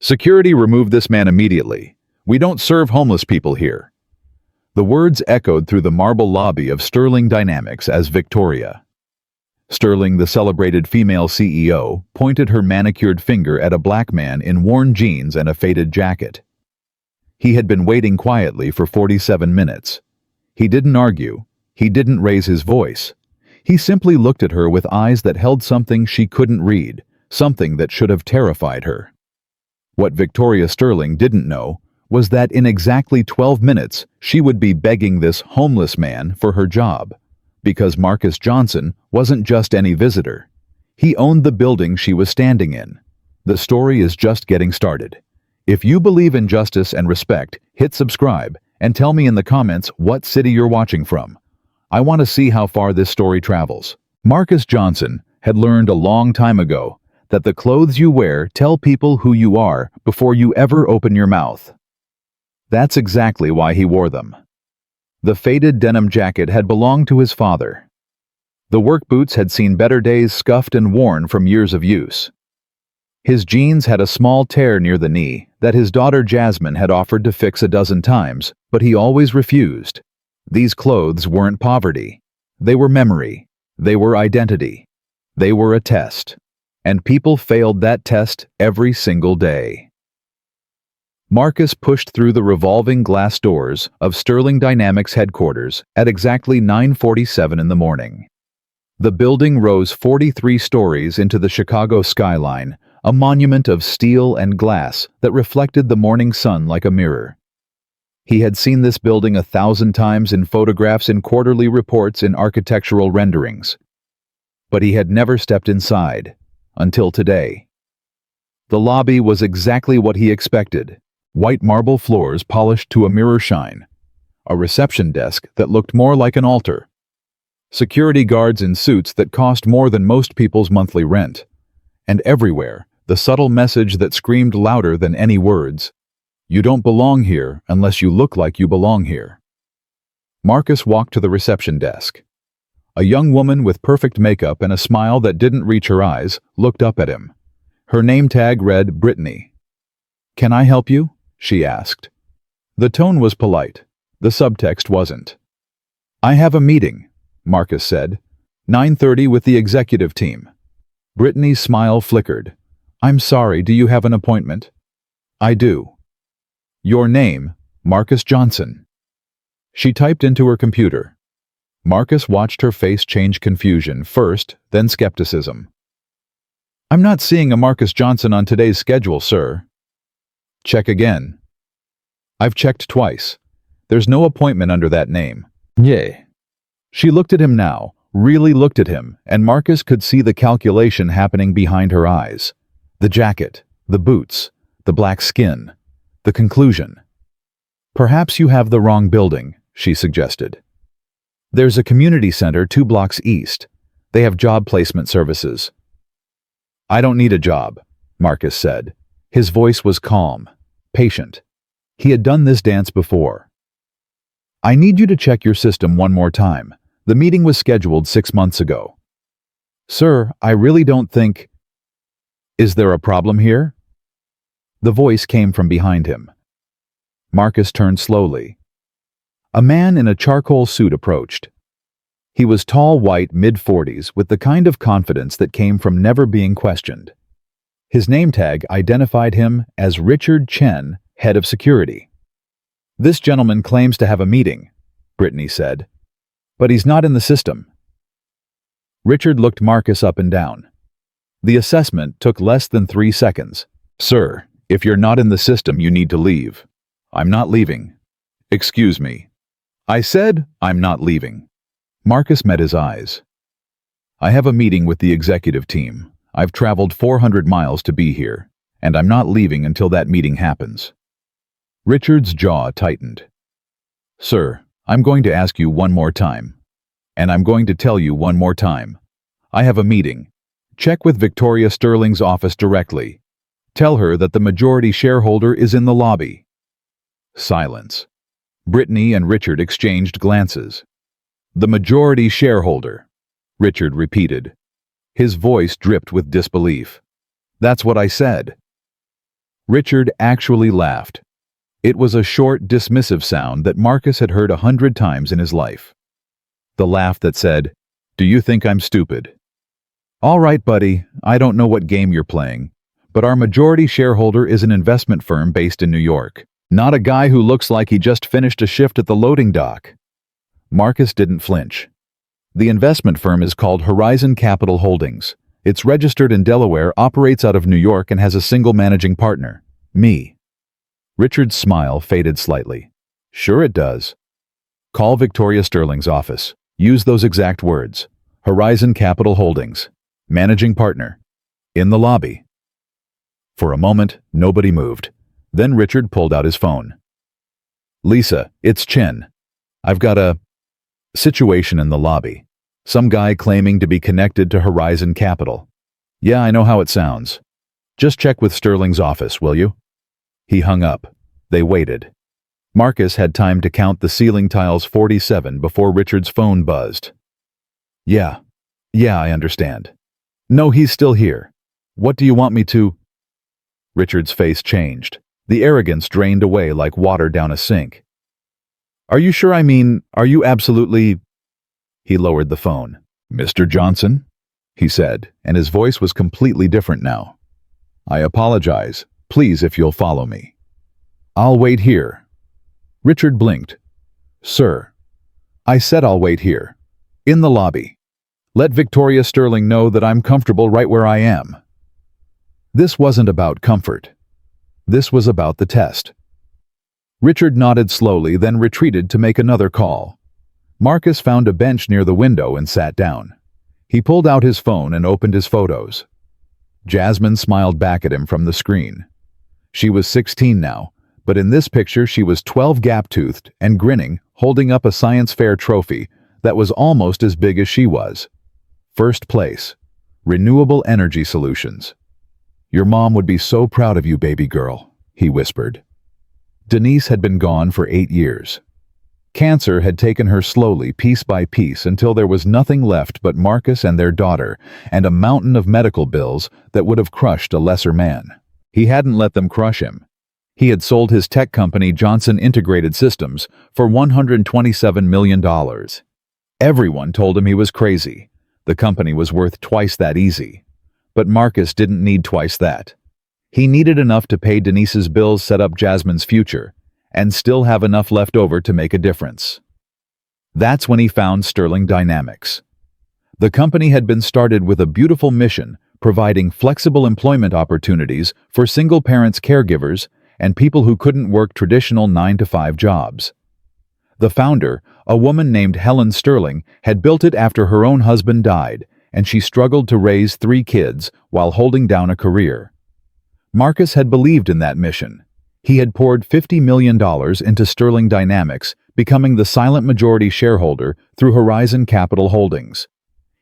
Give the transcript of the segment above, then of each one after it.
"Security, remove this man immediately. We don't serve homeless people here." The words echoed through the marble lobby of Sterling Dynamics as Victoria. Sterling, the celebrated female CEO, pointed her manicured finger at a black man in worn jeans and a faded jacket. He had been waiting quietly for 47 minutes. He didn't argue. He didn't raise his voice. He simply looked at her with eyes that held something she couldn't read, something that should have terrified her. What Victoria Sterling didn't know was that in exactly 12 minutes she would be begging this homeless man for her job, because Marcus Johnson wasn't just any visitor. He owned the building she was standing in. The story is just getting started. If you believe in justice and respect, hit subscribe and tell me in the comments what city you're watching from. I want to see how far this story travels. Marcus Johnson had learned a long time ago that the clothes you wear tell people who you are before you ever open your mouth. That's exactly why he wore them. The faded denim jacket had belonged to his father. The work boots had seen better days, scuffed and worn from years of use. His jeans had a small tear near the knee that his daughter Jasmine had offered to fix a dozen times, but he always refused. These clothes weren't poverty. They were memory. They were identity. They were a test. And people failed that test every single day. Marcus pushed through the revolving glass doors of Sterling Dynamics headquarters at exactly 9:47 in the morning. The building rose 43 stories into the Chicago skyline, a monument of steel and glass that reflected the morning sun like a mirror. He had seen this building 1,000 times in photographs, in quarterly reports, in architectural renderings. But he had never stepped inside, until today. The lobby was exactly what he expected. White marble floors polished to a mirror shine. A reception desk that looked more like an altar. Security guards in suits that cost more than most people's monthly rent. And everywhere, the subtle message that screamed louder than any words: "You don't belong here unless you look like you belong here." Marcus walked to the reception desk. A young woman with perfect makeup and a smile that didn't reach her eyes looked up at him. Her name tag read Brittany. "Can I help you?" she asked. The tone was polite. The subtext wasn't. "I have a meeting," Marcus said. 9:30 with the executive team." Brittany's smile flickered. "I'm sorry, do you have an appointment?" "I do." "Your name?" "Marcus Johnson." She typed into her computer. Marcus watched her face change confusion first, then skepticism. "I'm not seeing a Marcus Johnson on today's schedule, sir." "Check again." "I've checked twice. There's no appointment under that name." "Yay." She looked at him now, really looked at him, and Marcus could see the calculation happening behind her eyes. The jacket, the boots, the black skin, the conclusion. "Perhaps you have the wrong building," she suggested. "There's a community center 2 blocks east. They have job placement services." "I don't need a job," Marcus said. His voice was calm, patient. He had done this dance before. "I need you to check your system one more time. The meeting was scheduled 6 months ago." "Sir, I really don't think—" "Is there a problem here?" The voice came from behind him. Marcus turned slowly. A man in a charcoal suit approached. He was tall, white, mid-40s, with the kind of confidence that came from never being questioned. His name tag identified him as Richard Chen, head of security. "This gentleman claims to have a meeting," Brittany said. "But he's not in the system." Richard looked Marcus up and down. The assessment took less than 3 seconds. "Sir, if you're not in the system, you need to leave." "I'm not leaving." "Excuse me." "I said I'm not leaving." Marcus met his eyes. "I have a meeting with the executive team. I've traveled 400 miles to be here, and I'm not leaving until that meeting happens." Richard's jaw tightened. "Sir, I'm going to ask you one more time. And I'm going to tell you one more time. I have a meeting. Check with Victoria Sterling's office directly. Tell her that the majority shareholder is in the lobby." Silence. Brittany and Richard exchanged glances. "The majority shareholder," Richard repeated. His voice dripped with disbelief. "That's what I said." Richard actually laughed. It was a short, dismissive sound that Marcus had heard 100 times in his life. The laugh that said, "Do you think I'm stupid?" "All right, buddy, I don't know what game you're playing, but our majority shareholder is an investment firm based in New York, not a guy who looks like he just finished a shift at the loading dock." Marcus didn't flinch. The investment firm is called Horizon Capital Holdings. It's registered in Delaware, operates out of New York, and has a single managing partner, me. Richard's smile faded slightly. "Sure it does. Call Victoria Sterling's office. Use those exact words. Horizon Capital Holdings. Managing partner. In the lobby." For a moment, nobody moved. Then Richard pulled out his phone. "Lisa, it's Chen. I've got a situation in the lobby. Some guy claiming to be connected to Horizon Capital. Yeah, I know how it sounds. Just check with Sterling's office, will you?" He hung up. They waited. Marcus had time to count the ceiling tiles 47 before Richard's phone buzzed. Yeah, I understand. No, he's still here. What do you want me to?" Richard's face changed. The arrogance drained away like water down a sink. "Are you sure? Are you absolutely—" He lowered the phone. "Mr. Johnson?" he said, and his voice was completely different now. "I apologize. Please, if you'll follow me." "I'll wait here." Richard blinked. "Sir, I said I'll wait here. In the lobby. Let Victoria Sterling know that I'm comfortable right where I am." This wasn't about comfort. This was about the test. Richard nodded slowly, then retreated to make another call. Marcus found a bench near the window and sat down. He pulled out his phone and opened his photos. Jasmine smiled back at him from the screen. She was 16 now, but in this picture she was 12, gap-toothed and grinning, holding up a science fair trophy that was almost as big as she was. First place. Renewable energy solutions. "Your mom would be so proud of you, baby girl," he whispered. Denise had been gone for 8 years. Cancer had taken her slowly, piece by piece, until there was nothing left but Marcus and their daughter, and a mountain of medical bills that would have crushed a lesser man. He hadn't let them crush him. He had sold his tech company, Johnson Integrated Systems, for $127 million. Everyone told him he was crazy. The company was worth twice that easy. But Marcus didn't need twice that. He needed enough to pay Denise's bills, set up Jasmine's future, and still have enough left over to make a difference. That's when he found Sterling Dynamics. The company had been started with a beautiful mission, providing flexible employment opportunities for single parents, caregivers, and people who couldn't work traditional 9-to-5 jobs. The founder, a woman named Helen Sterling, had built it after her own husband died, and she struggled to raise 3 kids while holding down a career. Marcus had believed in that mission. He had poured $50 million into Sterling Dynamics, becoming the silent majority shareholder through Horizon Capital Holdings.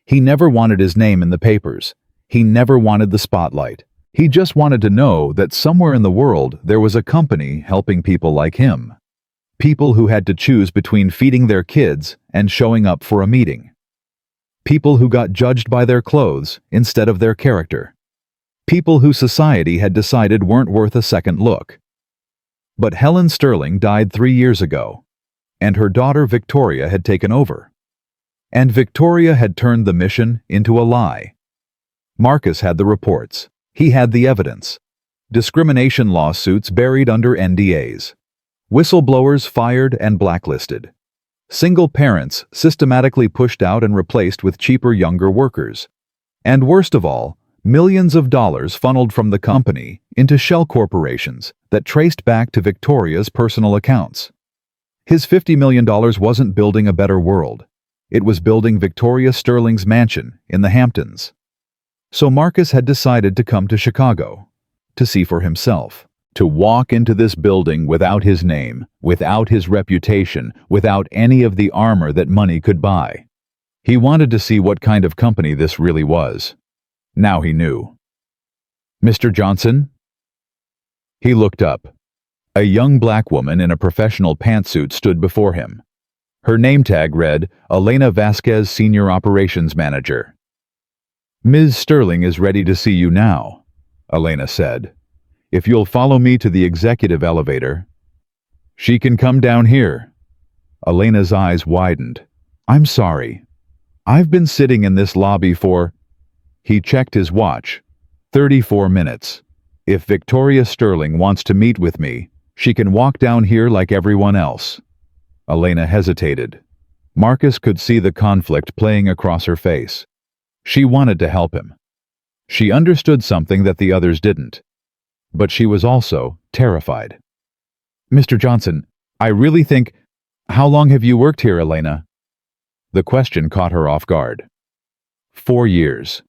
He never wanted his name in the papers. He never wanted the spotlight. He just wanted to know that somewhere in the world there was a company helping people like him. People who had to choose between feeding their kids and showing up for a meeting. People who got judged by their clothes instead of their character. People who society had decided weren't worth a second look. But Helen Sterling died 3 years ago, and her daughter Victoria had taken over. And Victoria had turned the mission into a lie. Marcus had the reports. He had the evidence. Discrimination lawsuits buried under NDAs. Whistleblowers fired and blacklisted. Single parents systematically pushed out and replaced with cheaper younger workers. And worst of all, millions of dollars funneled from the company into shell corporations that traced back to Victoria's personal accounts. His $50 million wasn't building a better world. It was building Victoria Sterling's mansion in the Hamptons. So Marcus had decided to come to Chicago, to see for himself, to walk into this building without his name, without his reputation, without any of the armor that money could buy. He wanted to see what kind of company this really was. Now he knew. "Mr. Johnson?" He looked up. A young black woman in a professional pantsuit stood before him. Her name tag read, Elena Vasquez, Senior Operations Manager. "Ms. Sterling is ready to see you now," Elena said. If you'll follow me to the executive elevator, she can come down here. Elena's eyes widened. I'm sorry. I've been sitting in this lobby for... He checked his watch. 34 minutes. If Victoria Sterling wants to meet with me, she can walk down here like everyone else. Elena hesitated. Marcus could see the conflict playing across her face. She wanted to help him. She understood something that the others didn't. But she was also terrified. Mr. Johnson, I really think... How long have you worked here, Elena? The question caught her off guard. 4 years.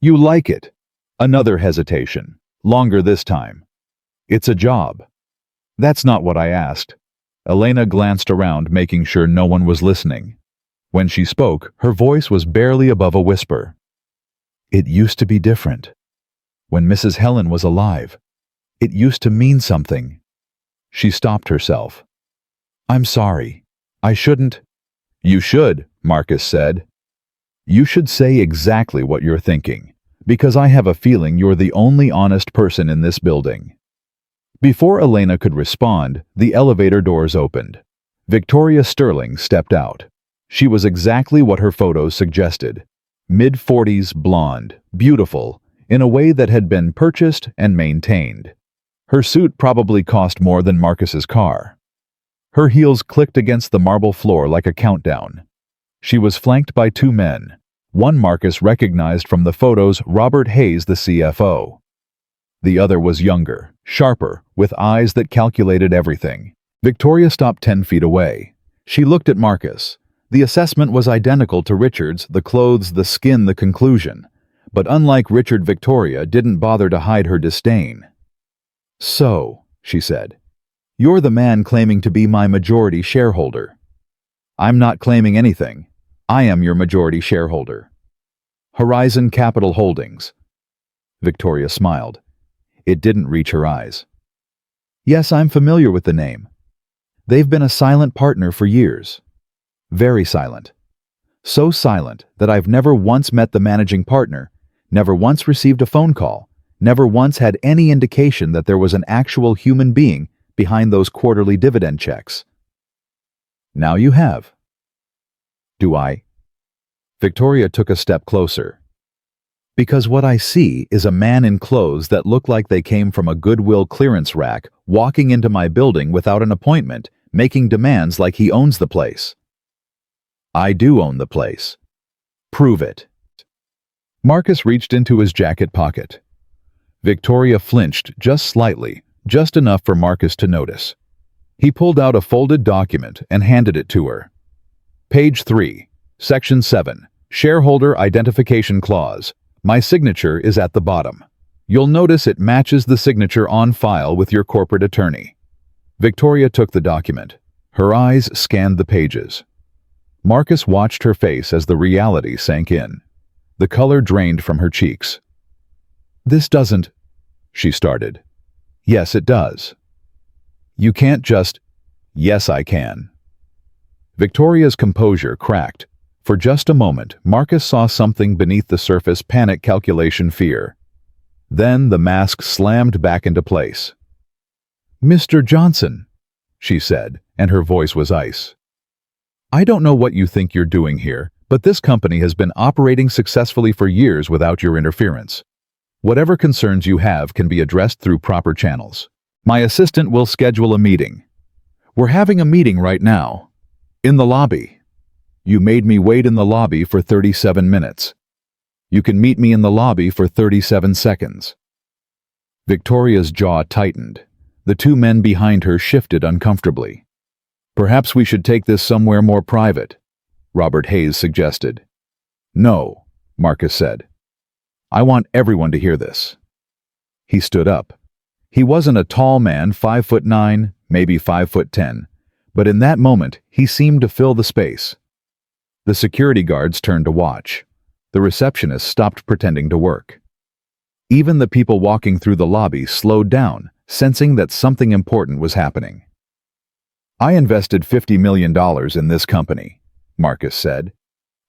You like it? Another hesitation. Longer this time. It's a job. That's not what I asked. Elena glanced around, making sure no one was listening. When she spoke, her voice was barely above a whisper. It used to be different. When Mrs. Helen was alive, it used to mean something. She stopped herself. I'm sorry. I shouldn't. You should, Marcus said. You should say exactly what you're thinking, because I have a feeling you're the only honest person in this building. Before Elena could respond, the elevator doors opened. Victoria Sterling stepped out. She was exactly what her photos suggested. Mid-40s, blonde, beautiful, in a way that had been purchased and maintained. Her suit probably cost more than Marcus's car. Her heels clicked against the marble floor like a countdown. She was flanked by 2 men. One Marcus recognized from the photos, Robert Hayes, the CFO. The other was younger, sharper, with eyes that calculated everything. Victoria stopped 10 feet away. She looked at Marcus. The assessment was identical to Richard's, the clothes, the skin, the conclusion. But unlike Richard, Victoria didn't bother to hide her disdain. So, she said, you're the man claiming to be my majority shareholder. I'm not claiming anything. I am your majority shareholder. Horizon Capital Holdings. Victoria smiled. It didn't reach her eyes. Yes, I'm familiar with the name. They've been a silent partner for years. Very silent. So silent that I've never once met the managing partner, never once received a phone call, never once had any indication that there was an actual human being behind those quarterly dividend checks. Now you have. Do I? Victoria took a step closer. Because what I see is a man in clothes that look like they came from a Goodwill clearance rack, walking into my building without an appointment, making demands like he owns the place. I do own the place. Prove it. Marcus reached into his jacket pocket. Victoria flinched just slightly, just enough for Marcus to notice. He pulled out a folded document and handed it to her. Page 3, Section 7, Shareholder Identification Clause. My signature is at the bottom. You'll notice it matches the signature on file with your corporate attorney. Victoria took the document. Her eyes scanned the pages. Marcus watched her face as the reality sank in. The color drained from her cheeks. This doesn't... she started. Yes, it does. You can't just... Yes, I can. Victoria's composure cracked. For just a moment, Marcus saw something beneath the surface: panic, calculation, fear. Then the mask slammed back into place. Mr. Johnson, she said, and her voice was ice. I don't know what you think you're doing here, but this company has been operating successfully for years without your interference. Whatever concerns you have can be addressed through proper channels. My assistant will schedule a meeting. We're having a meeting right now. In the lobby. You made me wait in the lobby for 37 minutes. You can meet me in the lobby for 37 seconds. Victoria's jaw tightened. The 2 men behind her shifted uncomfortably. Perhaps we should take this somewhere more private, Robert Hayes suggested. No, Marcus said. I want everyone to hear this. He stood up. He wasn't a tall man, 5'9", maybe 5'10", but in that moment he seemed to fill the space. The security guards turned to watch. The receptionist stopped pretending to work. Even the people walking through the lobby slowed down, sensing that something important was happening. I invested $50 million in this company, Marcus said,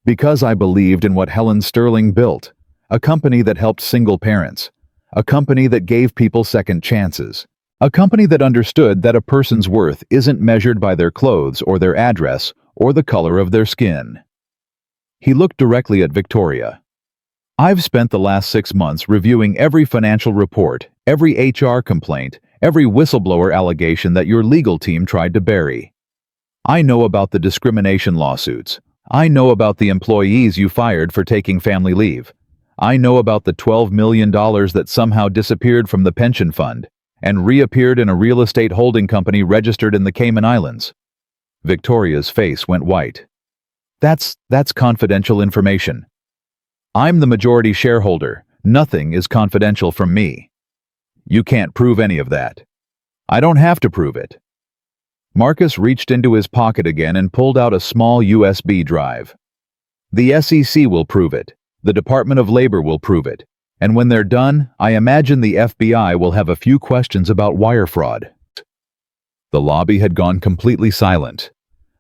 because I believed in what Helen Sterling built, a company that helped single parents, A company that gave people second chances. A company that understood that a person's worth isn't measured by their clothes or their address or the color of their skin. He looked directly at Victoria. I've spent the last 6 months reviewing every financial report, every HR complaint, every whistleblower allegation that your legal team tried to bury. I know about the discrimination lawsuits. I know about the employees you fired for taking family leave. I know about the $12 million that somehow disappeared from the pension fund and reappeared in a real estate holding company registered in the Cayman Islands. Victoria's face went white. That's confidential information. I'm the majority shareholder. Nothing is confidential from me. You can't prove any of that. I don't have to prove it. Marcus reached into his pocket again and pulled out a small USB drive. The SEC will prove it. The Department of Labor will prove it. And when they're done, I imagine the FBI will have a few questions about wire fraud. The lobby had gone completely silent.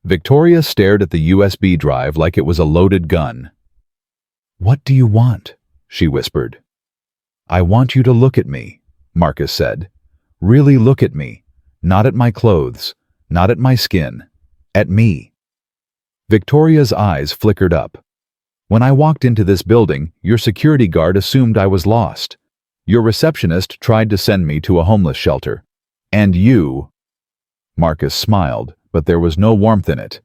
Victoria stared at the USB drive like it was a loaded gun. "What do you want?" she whispered. "I want you to look at me," Marcus said. "Really look at me. Not at my clothes, not at my skin. At me." Victoria's eyes flickered up. "When I walked into this building, your security guard assumed I was lost. Your receptionist tried to send me to a homeless shelter. And you—" Marcus smiled, but there was no warmth in it.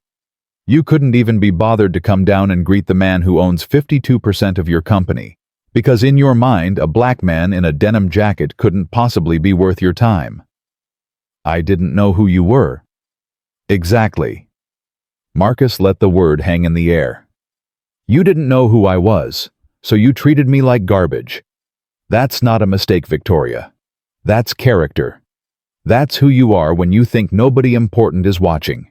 "You couldn't even be bothered to come down and greet the man who owns 52% of your company, because in your mind, a black man in a denim jacket couldn't possibly be worth your time." "I didn't know who you were." "Exactly." Marcus let the word hang in the air. "You didn't know who I was, so you treated me like garbage. That's not a mistake, Victoria. That's character. That's who you are when you think nobody important is watching."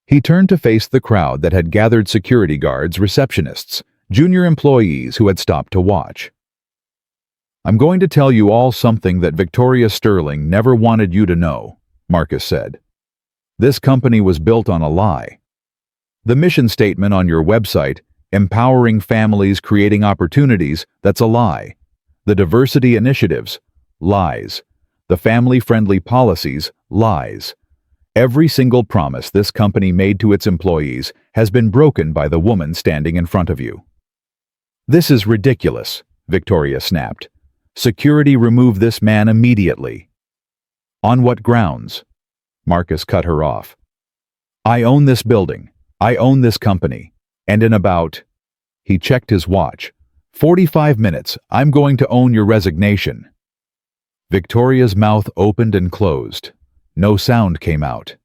He turned to face the crowd that had gathered: security guards, receptionists, junior employees who had stopped to watch. "I'm going to tell you all something that Victoria Sterling never wanted you to know," Marcus said. "This company was built on a lie. The mission statement on your website, empowering families, creating opportunities, that's a lie. The diversity initiatives, lies. The family-friendly policies, lies. Every single promise this company made to its employees has been broken by the woman standing in front of you." "This is ridiculous," Victoria snapped. "Security remove this man immediately." "On what grounds?" Marcus cut her off. "I own this building. I own this company. And in about—" he checked his watch, "45 minutes, I'm going to own your resignation." Victoria's mouth opened and closed. No sound came out.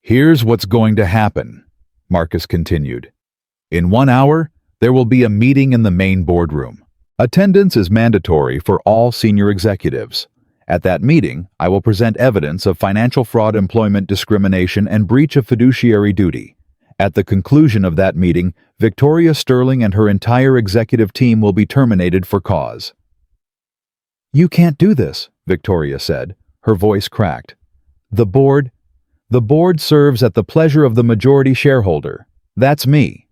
"Here's what's going to happen," Marcus continued. "In 1 hour, there will be a meeting in the main boardroom. Attendance is mandatory for all senior executives. At that meeting, I will present evidence of financial fraud, employment discrimination, and breach of fiduciary duty. At the conclusion of that meeting, Victoria Sterling and her entire executive team will be terminated for cause." "You can't do this," Victoria said. Her voice cracked. The board serves at the pleasure of the majority shareholder. That's me."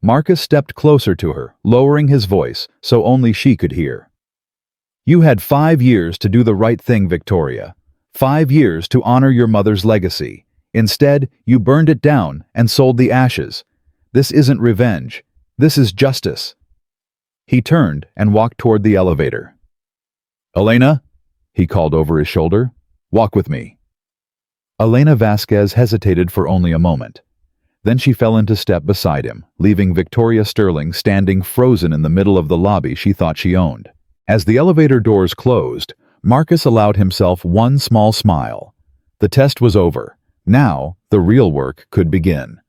Marcus stepped closer to her, lowering his voice so only she could hear. "You had 5 years to do the right thing, Victoria. 5 years to honor your mother's legacy. Instead, you burned it down and sold the ashes. This isn't revenge. This is justice." He turned and walked toward the elevator. "Elena," he called over his shoulder, "walk with me." Elena Vasquez hesitated for only a moment. Then she fell into step beside him, leaving Victoria Sterling standing frozen in the middle of the lobby she thought she owned. As the elevator doors closed, Marcus allowed himself one small smile. The test was over. Now, the real work could begin.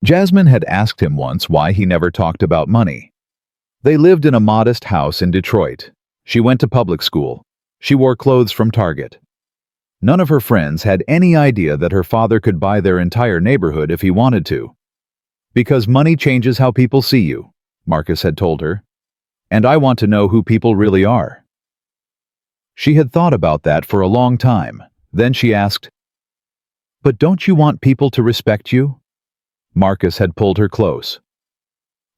Jasmine had asked him once why he never talked about money. They lived in a modest house in Detroit. She went to public school. She wore clothes from Target. None of her friends had any idea that her father could buy their entire neighborhood if he wanted to. "Because money changes how people see you," Marcus had told her. "And I want to know who people really are." She had thought about that for a long time. Then she asked, "But don't you want people to respect you?" Marcus had pulled her close.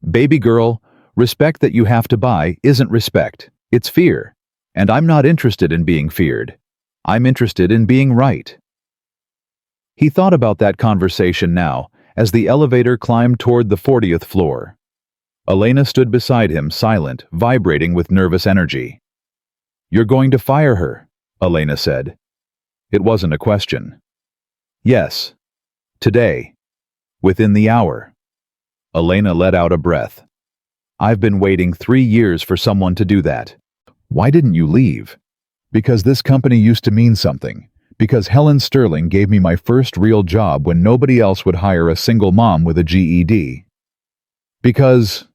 "Baby girl, Respect that you have to buy isn't respect, it's fear. And I'm not interested in being feared. I'm interested in being right. He thought about that conversation now as the elevator climbed toward the 40th floor. Elena stood beside him, silent, vibrating with nervous energy. "You're going to fire her," Elena said. It wasn't a question. "Yes. Today. Within the hour." Elena let out a breath. "I've been waiting 3 years for someone to do that." "Why didn't you leave?" "Because this company used to mean something. Because Helen Sterling gave me my first real job when nobody else would hire a single mom with a GED. Because..."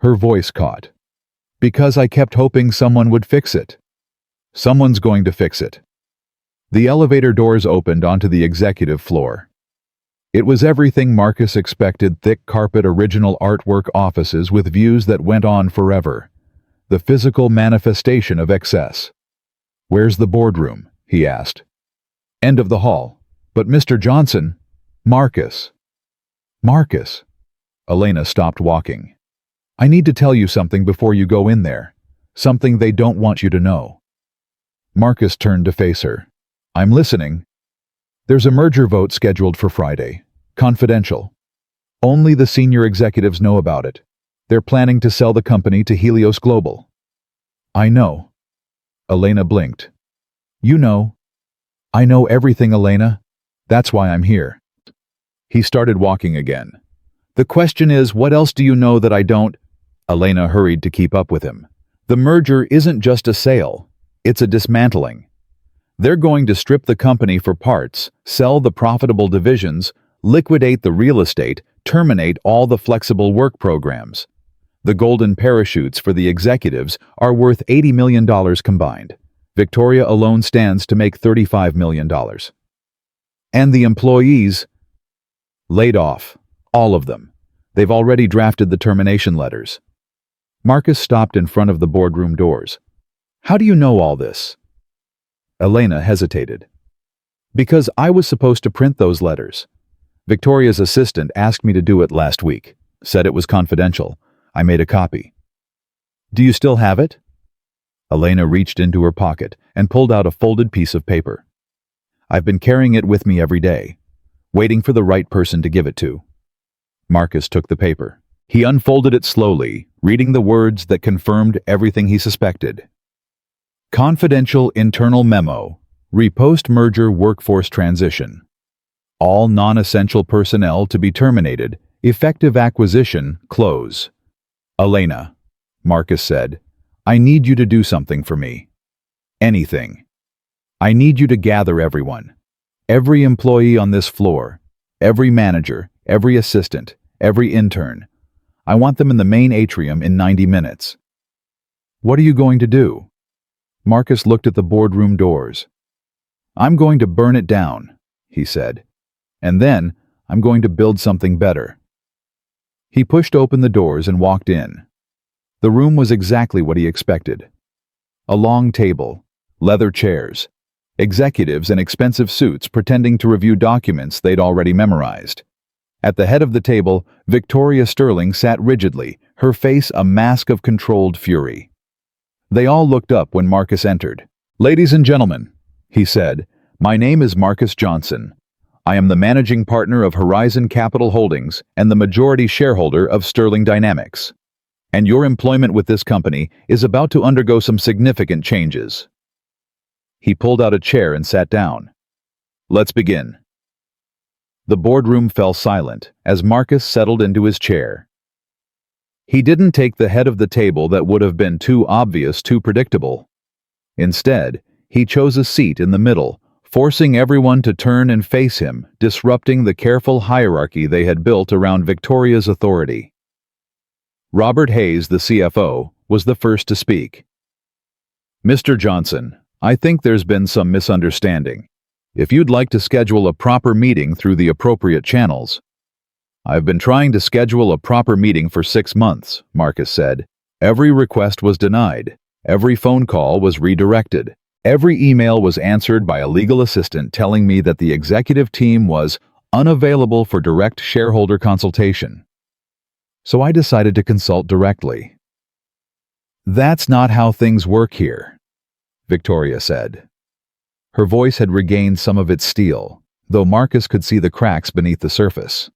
Her voice caught. "Because I kept hoping someone would fix it." "Someone's going to fix it." The elevator doors opened onto the executive floor. It was everything Marcus expected: thick carpet, original artwork, offices with views that went on forever. The physical manifestation of excess. "Where's the boardroom?" he asked. "End of the hall." "But Mr. Johnson..." "Marcus." "Marcus." Elena stopped walking. "I need to tell you something before you go in there. Something they don't want you to know." Marcus turned to face her. "I'm listening." "There's a merger vote scheduled for Friday. Confidential. Only the senior executives know about it. They're planning to sell the company to Helios Global." "I know." Elena blinked. "You know." "I know everything, Elena. That's why I'm here." He started walking again. "The question is, what else do you know that I don't?" Elena hurried to keep up with him. "The merger isn't just a sale. It's a dismantling. They're going to strip the company for parts, sell the profitable divisions, liquidate the real estate, terminate all the flexible work programs. The golden parachutes for the executives are worth $80 million combined. Victoria alone stands to make $35 million. And the employees? Laid off. All of them. They've already drafted the termination letters." Marcus stopped in front of the boardroom doors. "How do you know all this?" Elena hesitated. "Because I was supposed to print those letters. Victoria's assistant asked me to do it last week. Said it was confidential. I made a copy." "Do you still have it?" Elena reached into her pocket and pulled out a folded piece of paper. "I've been carrying it with me every day, waiting for the right person to give it to." Marcus took the paper. He unfolded it slowly, reading the words that confirmed everything he suspected. "Confidential internal memo. Repost-merger workforce transition. All non-essential personnel to be terminated. Effective acquisition, close." "Elena," Marcus said, "I need you to do something for me. Anything. I need you to gather everyone. Every employee on this floor. Every manager, every assistant, every intern. I want them in the main atrium in 90 minutes. "What are you going to do?" Marcus looked at the boardroom doors. "I'm going to burn it down," he said. "And then I'm going to build something better." He pushed open the doors and walked in. The room was exactly what he expected. A long table, leather chairs, executives in expensive suits pretending to review documents they'd already memorized. At the head of the table, Victoria Sterling sat rigidly, her face a mask of controlled fury. They all looked up when Marcus entered. "Ladies and gentlemen," he said, "my name is Marcus Johnson. I am the managing partner of Horizon Capital Holdings and the majority shareholder of Sterling Dynamics. And your employment with this company is about to undergo some significant changes." He pulled out a chair and sat down. "Let's begin." The boardroom fell silent as Marcus settled into his chair. He didn't take the head of the table that would have been too obvious, too predictable. Instead, he chose a seat in the middle, forcing everyone to turn and face him, disrupting the careful hierarchy they had built around Victoria's authority. Robert Hayes, the CFO, was the first to speak. "Mr. Johnson, I think there's been some misunderstanding. If you'd like to schedule a proper meeting through the appropriate channels." "I've been trying to schedule a proper meeting for 6 months, Marcus said. "Every request was denied. Every phone call was redirected. Every email was answered by a legal assistant telling me that the executive team was unavailable for direct shareholder consultation." So I decided to consult directly. That's not how things work here, Victoria said. Her voice had regained some of its steel, though Marcus could see the cracks beneath the surface.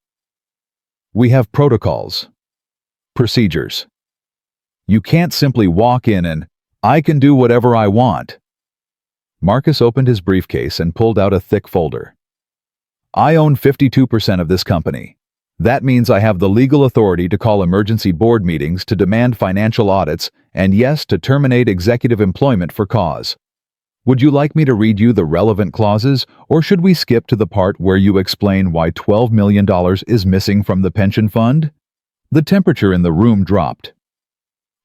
We have protocols, procedures. You can't simply walk in and, I can do whatever I want. Marcus opened his briefcase and pulled out a thick folder. I own 52% of this company. That means I have the legal authority to call emergency board meetings to demand financial audits and, yes, to terminate executive employment for cause. Would you like me to read you the relevant clauses, or should we skip to the part where you explain why $12 million is missing from the pension fund? The temperature in the room dropped.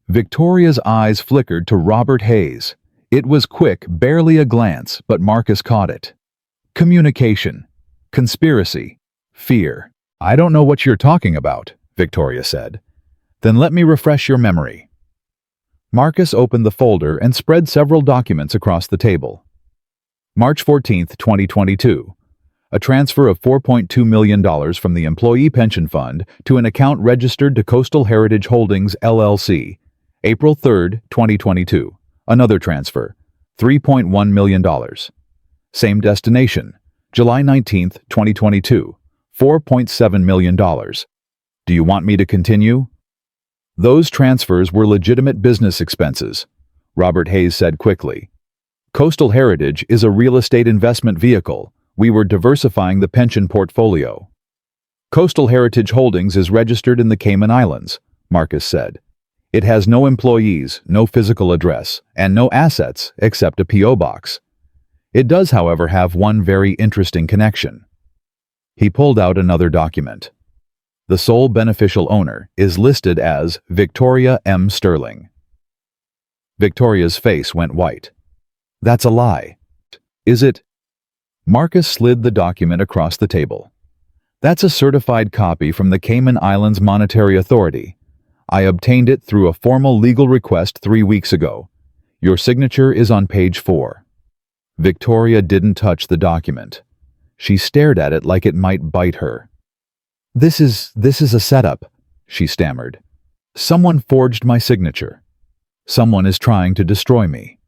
Victoria's eyes flickered to Robert Hayes. It was quick, barely a glance, but Marcus caught it. Communication, conspiracy, fear. I don't know what you're talking about, Victoria said. Then let me refresh your memory. Marcus opened the folder and spread several documents across the table. March 14, 2022. A transfer of $4.2 million from the Employee Pension Fund to an account registered to Coastal Heritage Holdings, LLC. April 3, 2022. Another transfer, $3.1 million. Same destination, July 19, 2022. $4.7 million. Do you want me to continue? Those transfers were legitimate business expenses, Robert Hayes said quickly. Coastal Heritage is a real estate investment vehicle. We were diversifying the pension portfolio. Coastal Heritage Holdings is registered in the Cayman Islands, Marcus said. It has no employees, no physical address, and no assets except a P.O. box. It does, however, have one very interesting connection. He pulled out another document. The sole beneficial owner is listed as Victoria M. Sterling. Victoria's face went white. That's a lie. Is it? Marcus slid the document across the table. That's a certified copy from the Cayman Islands Monetary Authority. I obtained it through a formal legal request 3 weeks ago. Your signature is on page 4. Victoria didn't touch the document. She stared at it like it might bite her. This is a setup, she stammered. Someone forged my signature. Someone is trying to destroy me.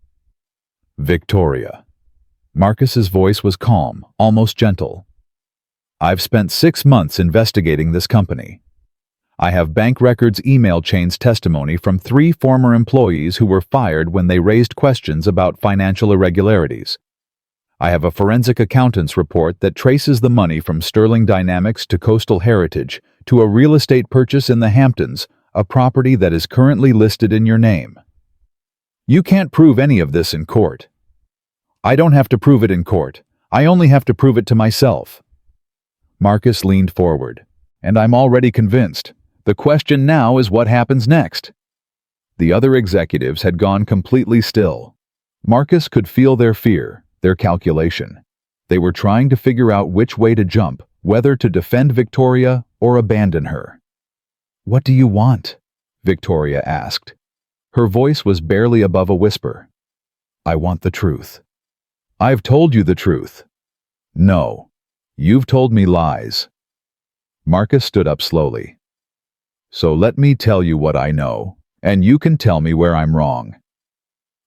Victoria. Marcus's voice was calm, almost gentle. I've spent 6 months investigating this company. I have bank records, email chains, testimony from 3 former employees who were fired when they raised questions about financial irregularities. I have a forensic accountant's report that traces the money from Sterling Dynamics to Coastal Heritage to a real estate purchase in the Hamptons, a property that is currently listed in your name. You can't prove any of this in court. I don't have to prove it in court. I only have to prove it to myself. Marcus leaned forward. And I'm already convinced. The question now is what happens next. The other executives had gone completely still. Marcus could feel their fear, their calculation. They were trying to figure out which way to jump, whether to defend Victoria or abandon her. What do you want? Victoria asked. Her voice was barely above a whisper. I want the truth. I've told you the truth. No. You've told me lies. Marcus stood up slowly. So let me tell you what I know, and you can tell me where I'm wrong.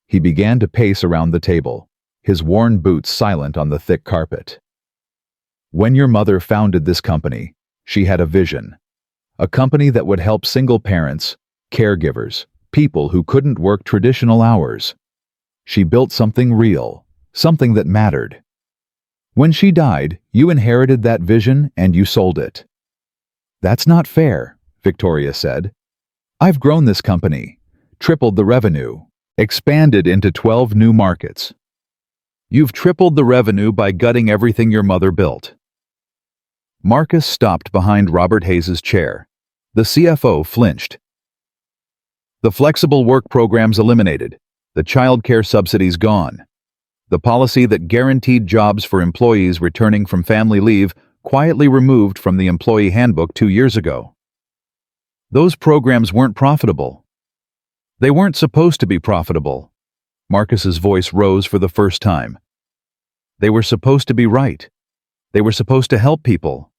He began to pace around the table, his worn boots silent on the thick carpet. When your mother founded this company, she had a vision. A company that would help single parents, caregivers, people who couldn't work traditional hours. She built something real, something that mattered. When she died, you inherited that vision and you sold it. That's not fair, Victoria said. I've grown this company, tripled the revenue, expanded into 12 new markets. You've tripled the revenue by gutting everything your mother built. Marcus stopped behind Robert Hayes' chair. The CFO flinched. The flexible work programs eliminated, the child care subsidies gone. The policy that guaranteed jobs for employees returning from family leave quietly removed from the employee handbook 2 years ago. Those programs weren't profitable. They weren't supposed to be profitable. Marcus's voice rose for the first time. They were supposed to be right. They were supposed to help people.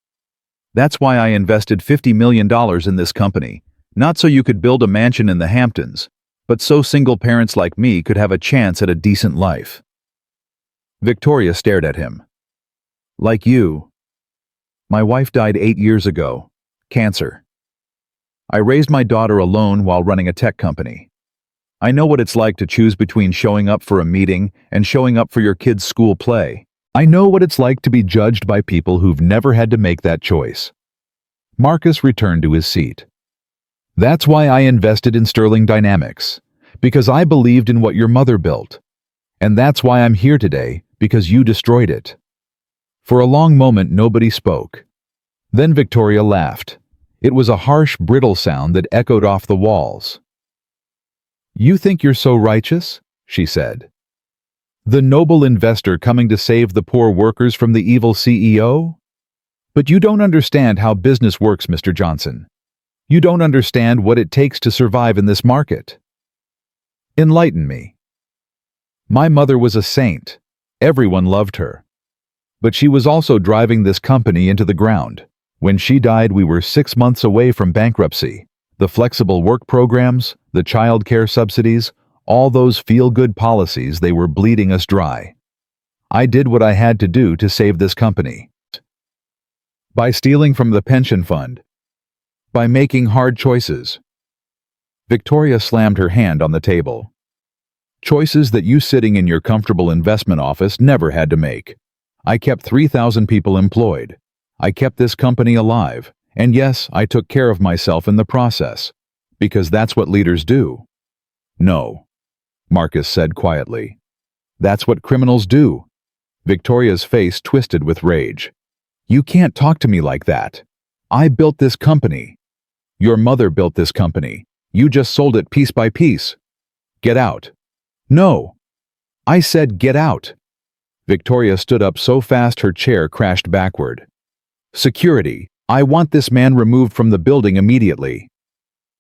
That's why I invested $50 million in this company, not so you could build a mansion in the Hamptons, but so single parents like me could have a chance at a decent life. Victoria stared at him. Like you. My wife died 8 years ago. Cancer. I raised my daughter alone while running a tech company. I know what it's like to choose between showing up for a meeting and showing up for your kid's school play. I know what it's like to be judged by people who've never had to make that choice. Marcus returned to his seat. That's why I invested in Sterling Dynamics, because I believed in what your mother built. And that's why I'm here today, because you destroyed it. For a long moment, nobody spoke. Then Victoria laughed. It was a harsh, brittle sound that echoed off the walls. You think you're so righteous? She said. The noble investor coming to save the poor workers from the evil CEO? But you don't understand how business works, Mr. Johnson. You don't understand what it takes to survive in this market. Enlighten me. My mother was a saint. Everyone loved her. But she was also driving this company into the ground. When she died, we were 6 months away from bankruptcy. The flexible work programs, the child care subsidies, all those feel-good policies, they were bleeding us dry. I did what I had to do to save this company. By stealing from the pension fund. By making hard choices. Victoria slammed her hand on the table. Choices that you sitting in your comfortable investment office never had to make. I kept 3,000 people employed. I kept this company alive. And yes, I took care of myself in the process. Because that's what leaders do. No, Marcus said quietly. That's what criminals do. Victoria's face twisted with rage. You can't talk to me like that. I built this company. Your mother built this company. You just sold it piece by piece. Get out. No. I said get out. Victoria stood up so fast her chair crashed backward. Security. I want this man removed from the building immediately.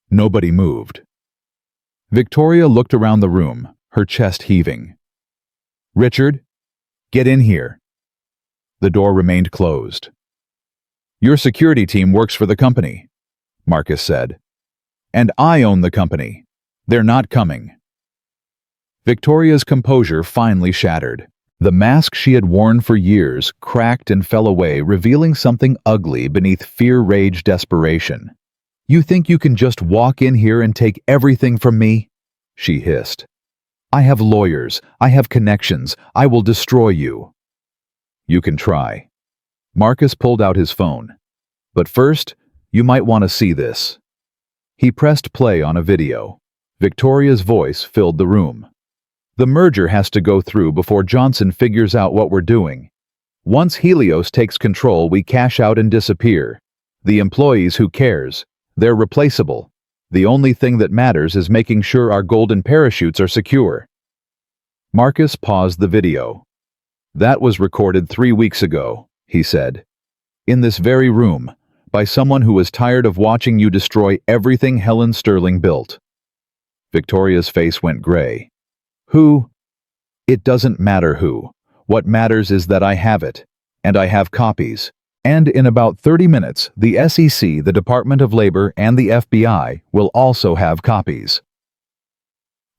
Nobody moved. Victoria looked around the room, her chest heaving. Richard, get in here. The door remained closed. Your security team works for the company, Marcus said. And I own the company. They're not coming. Victoria's composure finally shattered. The mask she had worn for years cracked and fell away, revealing something ugly beneath fear, rage, desperation. You think you can just walk in here and take everything from me? She hissed. I have lawyers. I have connections. I will destroy you. You can try. Marcus pulled out his phone. But first, you might want to see this. He pressed play on a video. Victoria's voice filled the room. The merger has to go through before Johnson figures out what we're doing. Once Helios takes control, we cash out and disappear. The employees, who cares? They're replaceable. The only thing that matters is making sure our golden parachutes are secure. Marcus paused the video. That was recorded 3 weeks ago, he said. In this very room, by someone who was tired of watching you destroy everything Helen Sterling built. Victoria's face went gray. Who? It doesn't matter who. What matters is that I have it, and I have copies. And in about 30 minutes, the SEC, the Department of Labor, and the FBI will also have copies.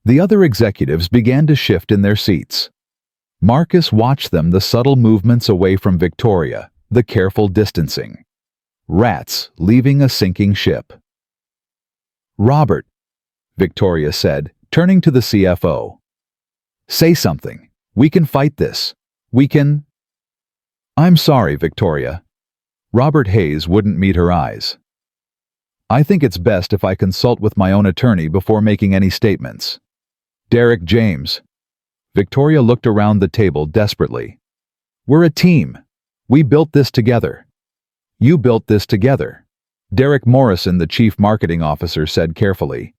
The other executives began to shift in their seats. Marcus watched them, the subtle movements away from Victoria, the careful distancing. Rats leaving a sinking ship. Robert, Victoria said, turning to the CFO. Say something. We can fight this. We can... I'm sorry, Victoria. Robert Hayes wouldn't meet her eyes. I think it's best if I consult with my own attorney before making any statements. Derek James. Victoria looked around the table desperately. We're a team. We built this together. You built this together. Derek Morrison, the chief marketing officer, said carefully.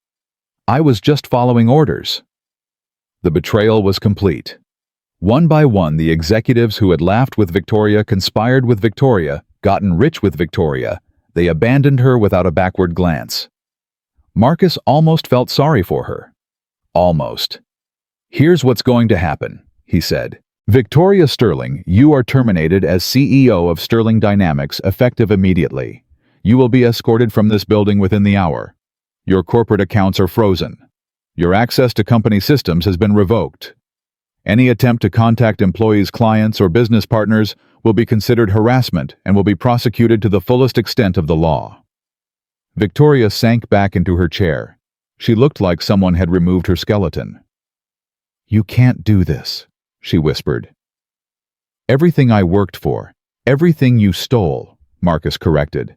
I was just following orders. The betrayal was complete. One by one, the executives who had laughed with Victoria, conspired with Victoria, gotten rich with Victoria, they abandoned her without a backward glance. Marcus almost felt sorry for her. Almost. Here's what's going to happen, he said. Victoria Sterling, you are terminated as CEO of Sterling Dynamics effective immediately. You will be escorted from this building within the hour. Your corporate accounts are frozen. Your access to company systems has been revoked. Any attempt to contact employees, clients, or business partners will be considered harassment and will be prosecuted to the fullest extent of the law. Victoria sank back into her chair. She looked like someone had removed her skeleton. "You can't do this," she whispered. "Everything I worked for, everything you stole," Marcus corrected.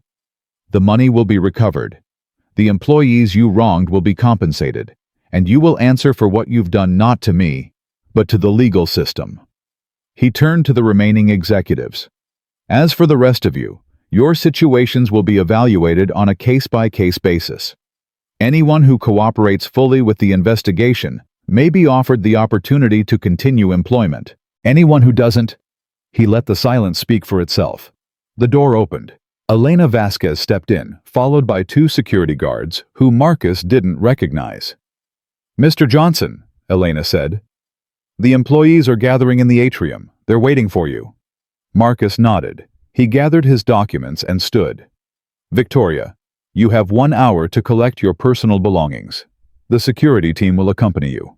"The money will be recovered. The employees you wronged will be compensated, and you will answer for what you've done not to me, but to the legal system." He turned to the remaining executives. "As for the rest of you, your situations will be evaluated on a case-by-case basis. Anyone who cooperates fully with the investigation may be offered the opportunity to continue employment. Anyone who doesn't..." He let the silence speak for itself. The door opened. Elena Vasquez stepped in, followed by two security guards, who Marcus didn't recognize. "Mr. Johnson," Elena said. "The employees are gathering in the atrium. They're waiting for you." Marcus nodded. He gathered his documents and stood. "Victoria, you have 1 hour to collect your personal belongings. The security team will accompany you."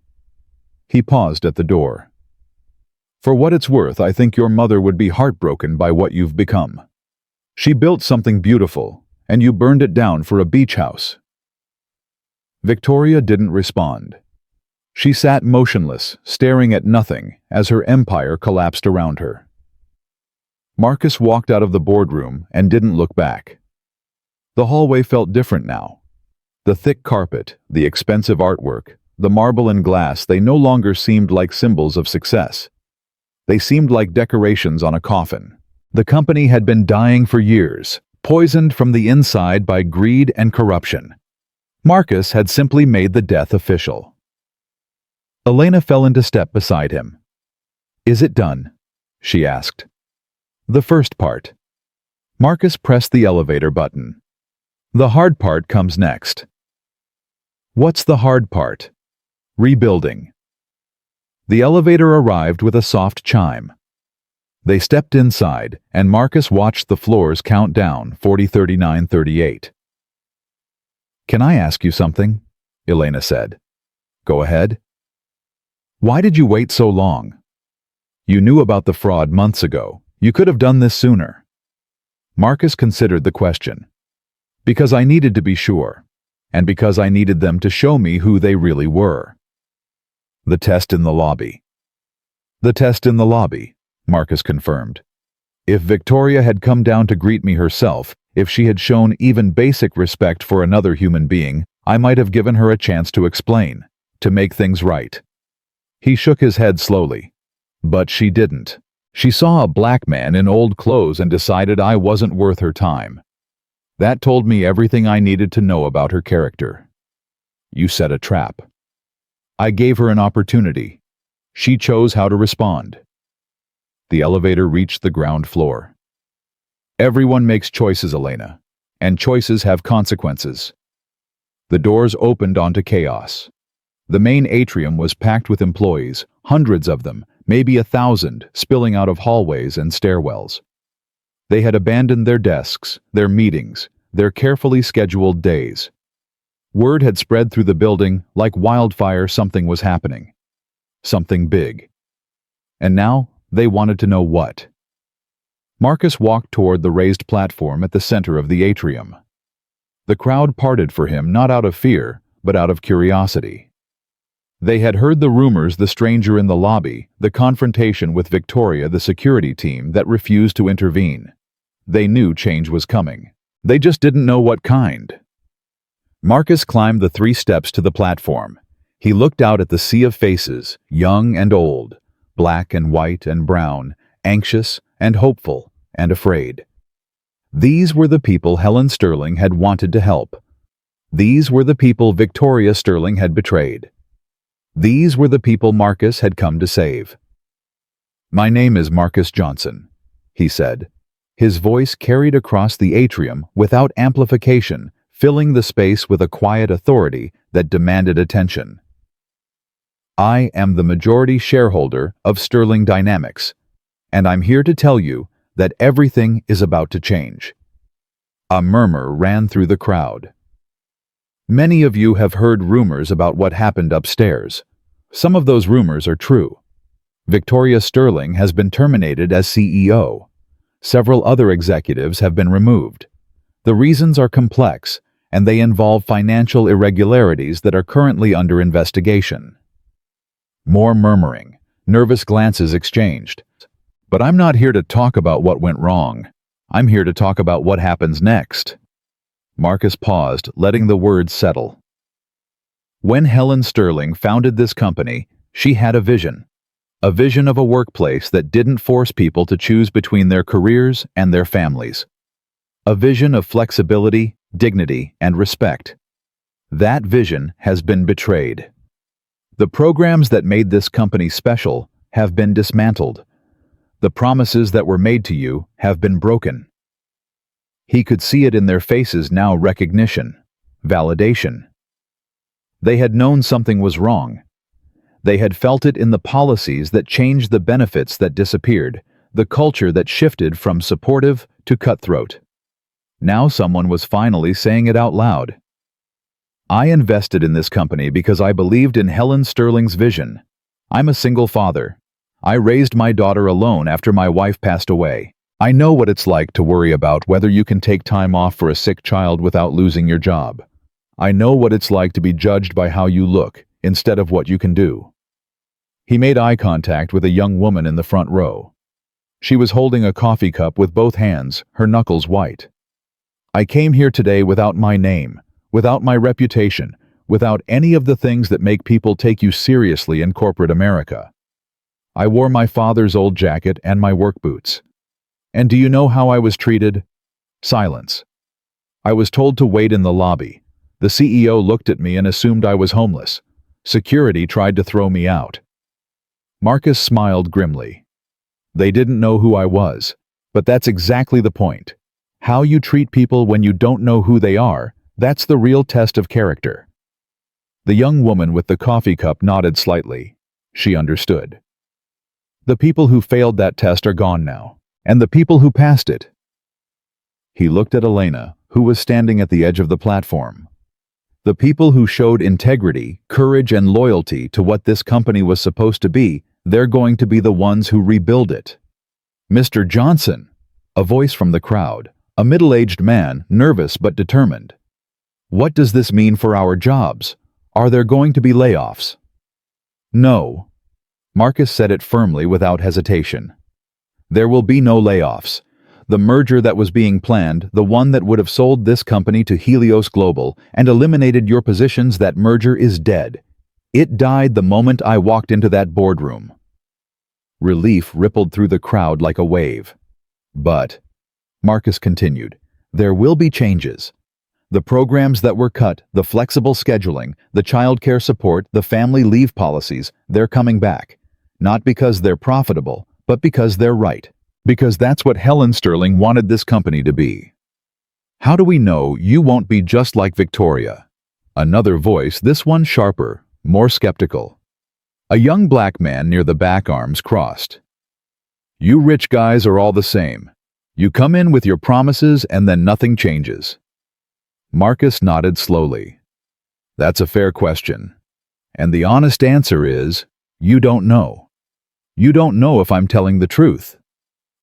He paused at the door. "For what it's worth, I think your mother would be heartbroken by what you've become. She built something beautiful, and you burned it down for a beach house." Victoria didn't respond. She sat motionless, staring at nothing as her empire collapsed around her. Marcus walked out of the boardroom and didn't look back. The hallway felt different now. The thick carpet, the expensive artwork, the marble and glass, they no longer seemed like symbols of success. They seemed like decorations on a coffin. The company had been dying for years, poisoned from the inside by greed and corruption. Marcus had simply made the death official. Elena fell into step beside him. "Is it done?" she asked. "The first part." Marcus pressed the elevator button. "The hard part comes next." "What's the hard part?" "Rebuilding." The elevator arrived with a soft chime. They stepped inside, and Marcus watched the floors count down 40, 39, 38. "Can I ask you something?" Elena said. "Go ahead." "Why did you wait so long? You knew about the fraud months ago. You could have done this sooner." Marcus considered the question. "Because I needed to be sure, and because I needed them to show me who they really were." "The test in the lobby." "The test in the lobby," Marcus confirmed. "If Victoria had come down to greet me herself, if she had shown even basic respect for another human being, I might have given her a chance to explain, to make things right." He shook his head slowly. "But she didn't. She saw a black man in old clothes and decided I wasn't worth her time. That told me everything I needed to know about her character. You set a trap. I gave her an opportunity. She chose how to respond." The elevator reached the ground floor. "Everyone makes choices, Elena, and choices have consequences." The doors opened onto chaos. The main atrium was packed with employees, hundreds of them, maybe 1,000, spilling out of hallways and stairwells. They had abandoned their desks, their meetings, their carefully scheduled days. Word had spread through the building like wildfire something was happening. Something big. And now they wanted to know what. Marcus walked toward the raised platform at the center of the atrium. The crowd parted for him not out of fear, but out of curiosity. They had heard the rumors, the stranger in the lobby, the confrontation with Victoria, the security team that refused to intervene. They knew change was coming. They just didn't know what kind. Marcus climbed the 3 steps to the platform. He looked out at the sea of faces, young and old, black and white and brown, anxious and hopeful and afraid. These were the people Helen Sterling had wanted to help. These were the people Victoria Sterling had betrayed. These were the people Marcus had come to save. "My name is Marcus Johnson," he said. His voice carried across the atrium without amplification, filling the space with a quiet authority that demanded attention. I am the majority shareholder of Sterling Dynamics, and I'm here to tell you that everything is about to change." A murmur ran through the crowd. Many of you have heard rumors about what happened upstairs. Some of those rumors are true. Victoria Sterling has been terminated as CEO. Several other executives have been removed. The reasons are complex, and they involve financial irregularities that are currently under investigation. More murmuring, nervous glances exchanged. But I'm not here to talk about what went wrong. I'm here to talk about what happens next. Marcus paused, letting the words settle. When Helen Sterling founded this company, she had a vision of a workplace that didn't force people to choose between their careers and their families. A vision of flexibility, dignity, and respect. That vision has been betrayed. The programs that made this company special have been dismantled. The promises that were made to you have been broken. He could see it in their faces now: recognition, validation. They had known something was wrong. They had felt it in the policies that changed, the benefits that disappeared, the culture that shifted from supportive to cutthroat. Now someone was finally saying it out loud. I invested in this company because I believed in Helen Sterling's vision. I'm a single father. I raised my daughter alone after my wife passed away. I know what it's like to worry about whether you can take time off for a sick child without losing your job. I know what it's like to be judged by how you look instead of what you can do. He made eye contact with a young woman in the front row. She was holding a coffee cup with both hands, her knuckles white. I came here today without my name, without my reputation, without any of the things that make people take you seriously in corporate America. I wore my father's old jacket and my work boots. And do you know how I was treated? Silence. I was told to wait in the lobby. The CEO looked at me and assumed I was homeless. Security tried to throw me out. Marcus smiled grimly. They didn't know who I was, but that's exactly the point. How you treat people when you don't know who they are, that's the real test of character. The young woman with the coffee cup nodded slightly. She understood. The people who failed that test are gone now, and the people who passed it. He looked at Elena, who was standing at the edge of the platform. The people who showed integrity, courage, and loyalty to what this company was supposed to be, they're going to be the ones who rebuild it. Mr. Johnson, a voice from the crowd, a middle-aged man, nervous but determined. What does this mean for our jobs? Are there going to be layoffs? No. Marcus said it firmly without hesitation. There will be no layoffs. The merger that was being planned, the one that would have sold this company to Helios Global and eliminated your positions, that merger is dead. It died the moment I walked into that boardroom. Relief rippled through the crowd like a wave. But, Marcus continued, there will be changes. The programs that were cut, the flexible scheduling, the childcare support, the family leave policies, they're coming back. Not because they're profitable, but because they're right. Because that's what Helen Sterling wanted this company to be. How do we know you won't be just like Victoria? Another voice, this one sharper, more skeptical. A young black man near the back, arms crossed. You rich guys are all the same. You come in with your promises and then nothing changes. Marcus nodded slowly. That's a fair question. And the honest answer is, you don't know. You don't know if I'm telling the truth.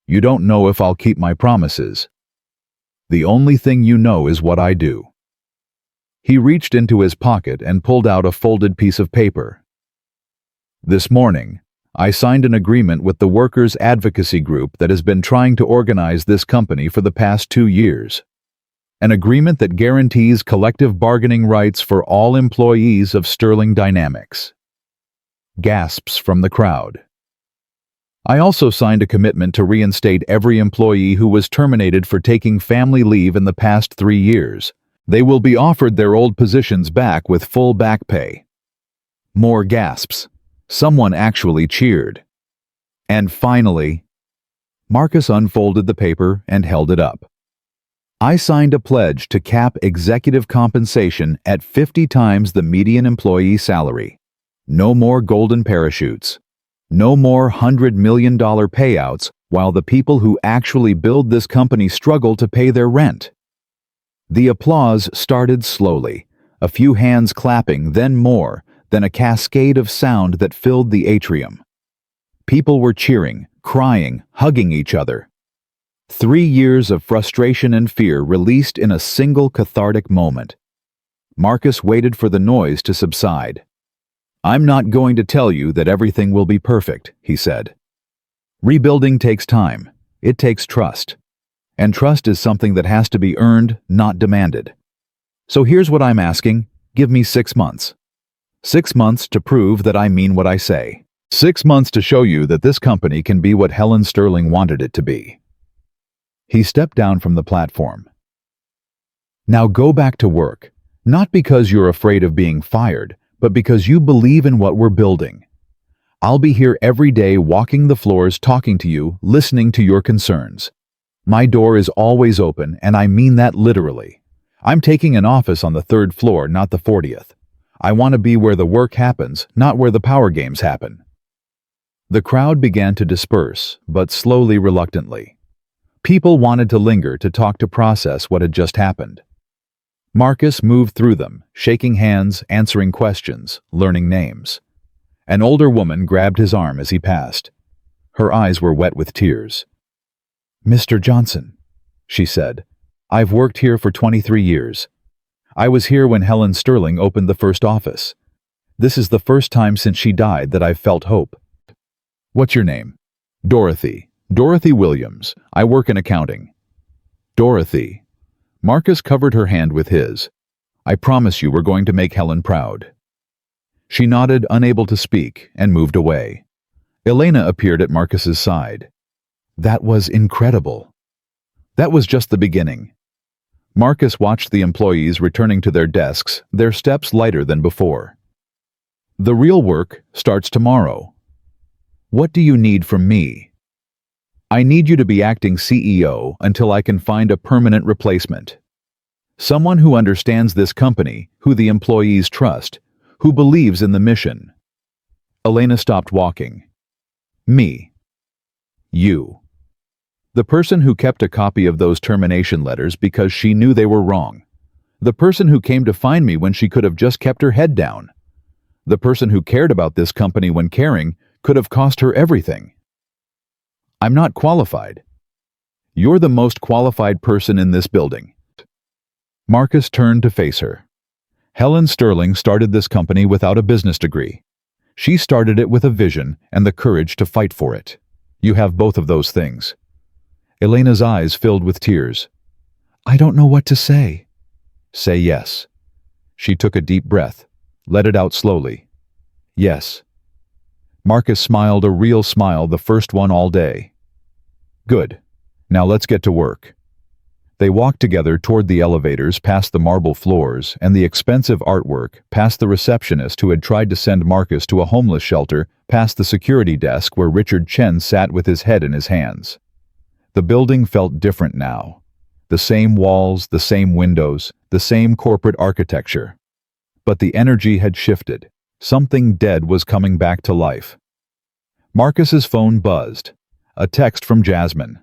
You don't know if I'll keep my promises. The only thing you know is what I do. He reached into his pocket and pulled out a folded piece of paper. This morning, I signed an agreement with the workers' advocacy group that has been trying to organize this company for the past 2 years. An agreement that guarantees collective bargaining rights for all employees of Sterling Dynamics. Gasps from the crowd. I also signed a commitment to reinstate every employee who was terminated for taking family leave in the past 3 years. They will be offered their old positions back with full back pay. More gasps. Someone actually cheered. And finally, Marcus unfolded the paper and held it up. I signed a pledge to cap executive compensation at 50 times the median employee salary. No more golden parachutes. No more $100 million payouts while the people who actually build this company struggle to pay their rent. The applause started slowly, a few hands clapping, then more, then a cascade of sound that filled the atrium. People were cheering, crying, hugging each other. 3 years of frustration and fear released in a single cathartic moment. Marcus waited for the noise to subside. "I'm not going to tell you that everything will be perfect," he said. "Rebuilding takes time. It takes trust. And trust is something that has to be earned, not demanded. So here's what I'm asking. Give me 6 months. 6 months to prove that I mean what I say. 6 months to show you that this company can be what Helen Sterling wanted it to be." He stepped down from the platform. "Now go back to work, not because you're afraid of being fired, but because you believe in what we're building. I'll be here every day walking the floors, talking to you, listening to your concerns. My door is always open, and I mean that literally. I'm taking an office on the 3rd floor, not the 40th. I want to be where the work happens, not where the power games happen." The crowd began to disperse, but slowly, reluctantly. People wanted to linger to talk, to process what had just happened. Marcus moved through them, shaking hands, answering questions, learning names. An older woman grabbed his arm as he passed. Her eyes were wet with tears. "Mr. Johnson," she said, "I've worked here for 23 years. I was here when Helen Sterling opened the first office. This is the first time since she died that I've felt hope." "What's your name?" "Dorothy. Dorothy Williams. I work in accounting." "Dorothy." Marcus covered her hand with his. "I promise you we're going to make Helen proud." She nodded, unable to speak, and moved away. Elena appeared at Marcus's side. "That was incredible." That was just the beginning. Marcus watched the employees returning to their desks, their steps lighter than before. "The real work starts tomorrow. What do you need from me?" "I need you to be acting CEO until I can find a permanent replacement. Someone who understands this company, who the employees trust, who believes in the mission." Elena stopped walking. "Me. You. The person who kept a copy of those termination letters because she knew they were wrong. The person who came to find me when she could have just kept her head down. The person who cared about this company when caring could have cost her everything. I'm not qualified. You're the most qualified person in this building." Marcus turned to face her. Helen Sterling started this company without a business degree. She started it with a vision and the courage to fight for it. You have both of those things. Elena's eyes filled with tears. "I don't know what to say." "Say yes." She took a deep breath, let it out slowly. "Yes." Marcus smiled, a real smile, the first one all day. "Good. Now let's get to work." They walked together toward the elevators, past the marble floors and the expensive artwork, past the receptionist who had tried to send Marcus to a homeless shelter, past the security desk where Richard Chen sat with his head in his hands. The building felt different now. The same walls, the same windows, the same corporate architecture. But the energy had shifted. Something dead was coming back to life. Marcus's phone buzzed. A text from Jasmine.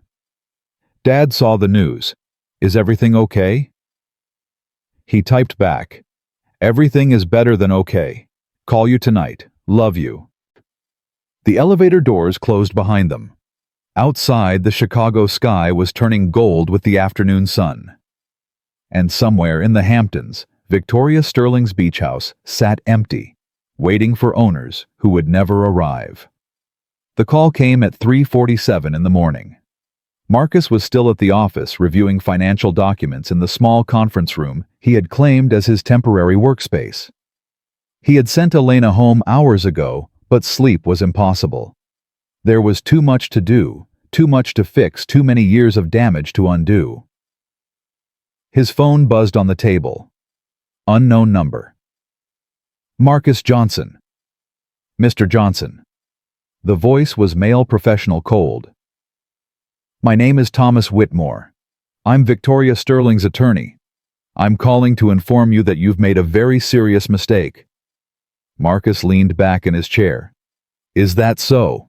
"Dad saw the news. Is everything okay?" He typed back, "Everything is better than okay. Call you tonight. Love you." The elevator doors closed behind them. Outside, the Chicago sky was turning gold with the afternoon sun. And somewhere in the Hamptons, Victoria Sterling's beach house sat empty, waiting for owners who would never arrive. The call came at 3:47 in the morning. Marcus was still at the office reviewing financial documents in the small conference room he had claimed as his temporary workspace. He had sent Elena home hours ago, but sleep was impossible. There was too much to do, too much to fix, too many years of damage to undo. His phone buzzed on the table. Unknown number. "Marcus Johnson." "Mr. Johnson." The voice was male, professional, cold. "My name is Thomas Whitmore. I'm Victoria Sterling's attorney. I'm calling to inform you that you've made a very serious mistake." Marcus leaned back in his chair. Is that so?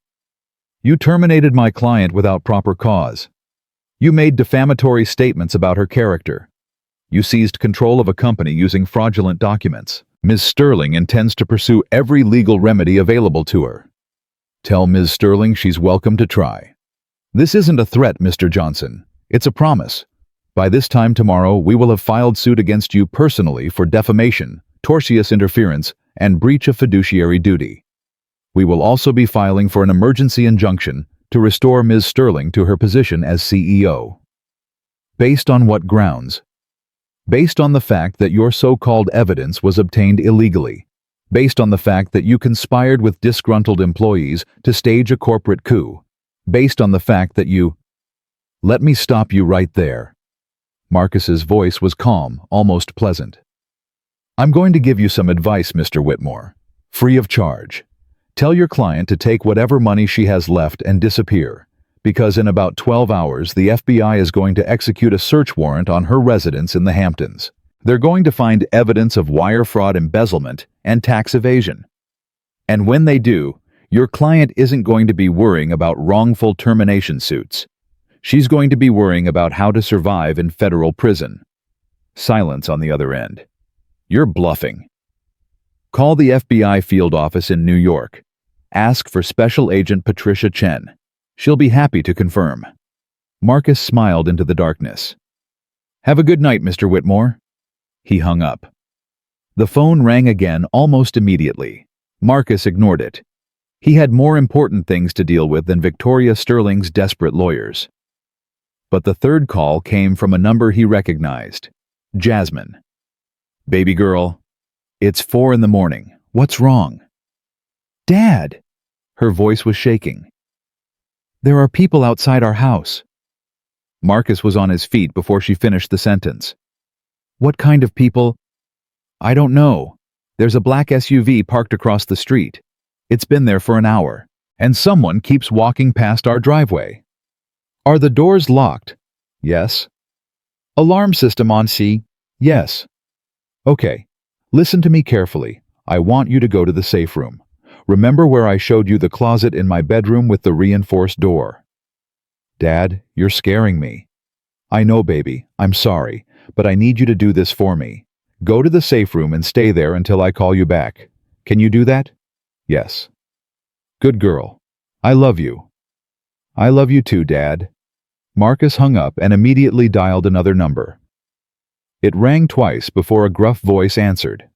You terminated my client without proper cause. You made defamatory statements about her character. You seized control of a company using fraudulent documents. Ms. Sterling intends to pursue every legal remedy available to her. Tell Ms. Sterling she's welcome to try. This isn't a threat, Mr. Johnson. It's a promise. By this time tomorrow, we will have filed suit against you personally for defamation, tortious interference, and breach of fiduciary duty. We will also be filing for an emergency injunction to restore Ms. Sterling to her position as CEO. Based on what grounds? Based on the fact that your so-called evidence was obtained illegally. Based on the fact that you conspired with disgruntled employees to stage a corporate coup. Based on the fact that you... Let me stop you right there. Marcus's voice was calm, almost pleasant. I'm going to give you some advice, Mr. Whitmore. Free of charge. Tell your client to take whatever money she has left and disappear, because in about 12 hours the FBI is going to execute a search warrant on her residence in the Hamptons. They're going to find evidence of wire fraud, embezzlement, and tax evasion. And when they do, your client isn't going to be worrying about wrongful termination suits. She's going to be worrying about how to survive in federal prison. Silence on the other end. You're bluffing. Call the FBI field office in New York. Ask for Special Agent Patricia Chen. She'll be happy to confirm. Marcus smiled into the darkness. Have a good night, Mr. Whitmore. He hung up. The phone rang again almost immediately. Marcus ignored it. He had more important things to deal with than Victoria Sterling's desperate lawyers. But the third call came from a number he recognized. Jasmine. Baby girl, it's 4 a.m. What's wrong? Dad! Her voice was shaking. There are people outside our house. Marcus was on his feet before she finished the sentence. What kind of people? I don't know. There's a black SUV parked across the street. It's been there for an hour, and someone keeps walking past our driveway. Are the doors locked? Yes. Alarm system on C? Yes. Okay. Listen to me carefully. I want you to go to the safe room. Remember where I showed you the closet in my bedroom with the reinforced door? Dad, you're scaring me. I know, baby. I'm sorry, but I need you to do this for me. Go to the safe room and stay there until I call you back. Can you do that? Yes. Good girl. I love you. I love you too, Dad. Marcus hung up and immediately dialed another number. It rang twice before a gruff voice answered.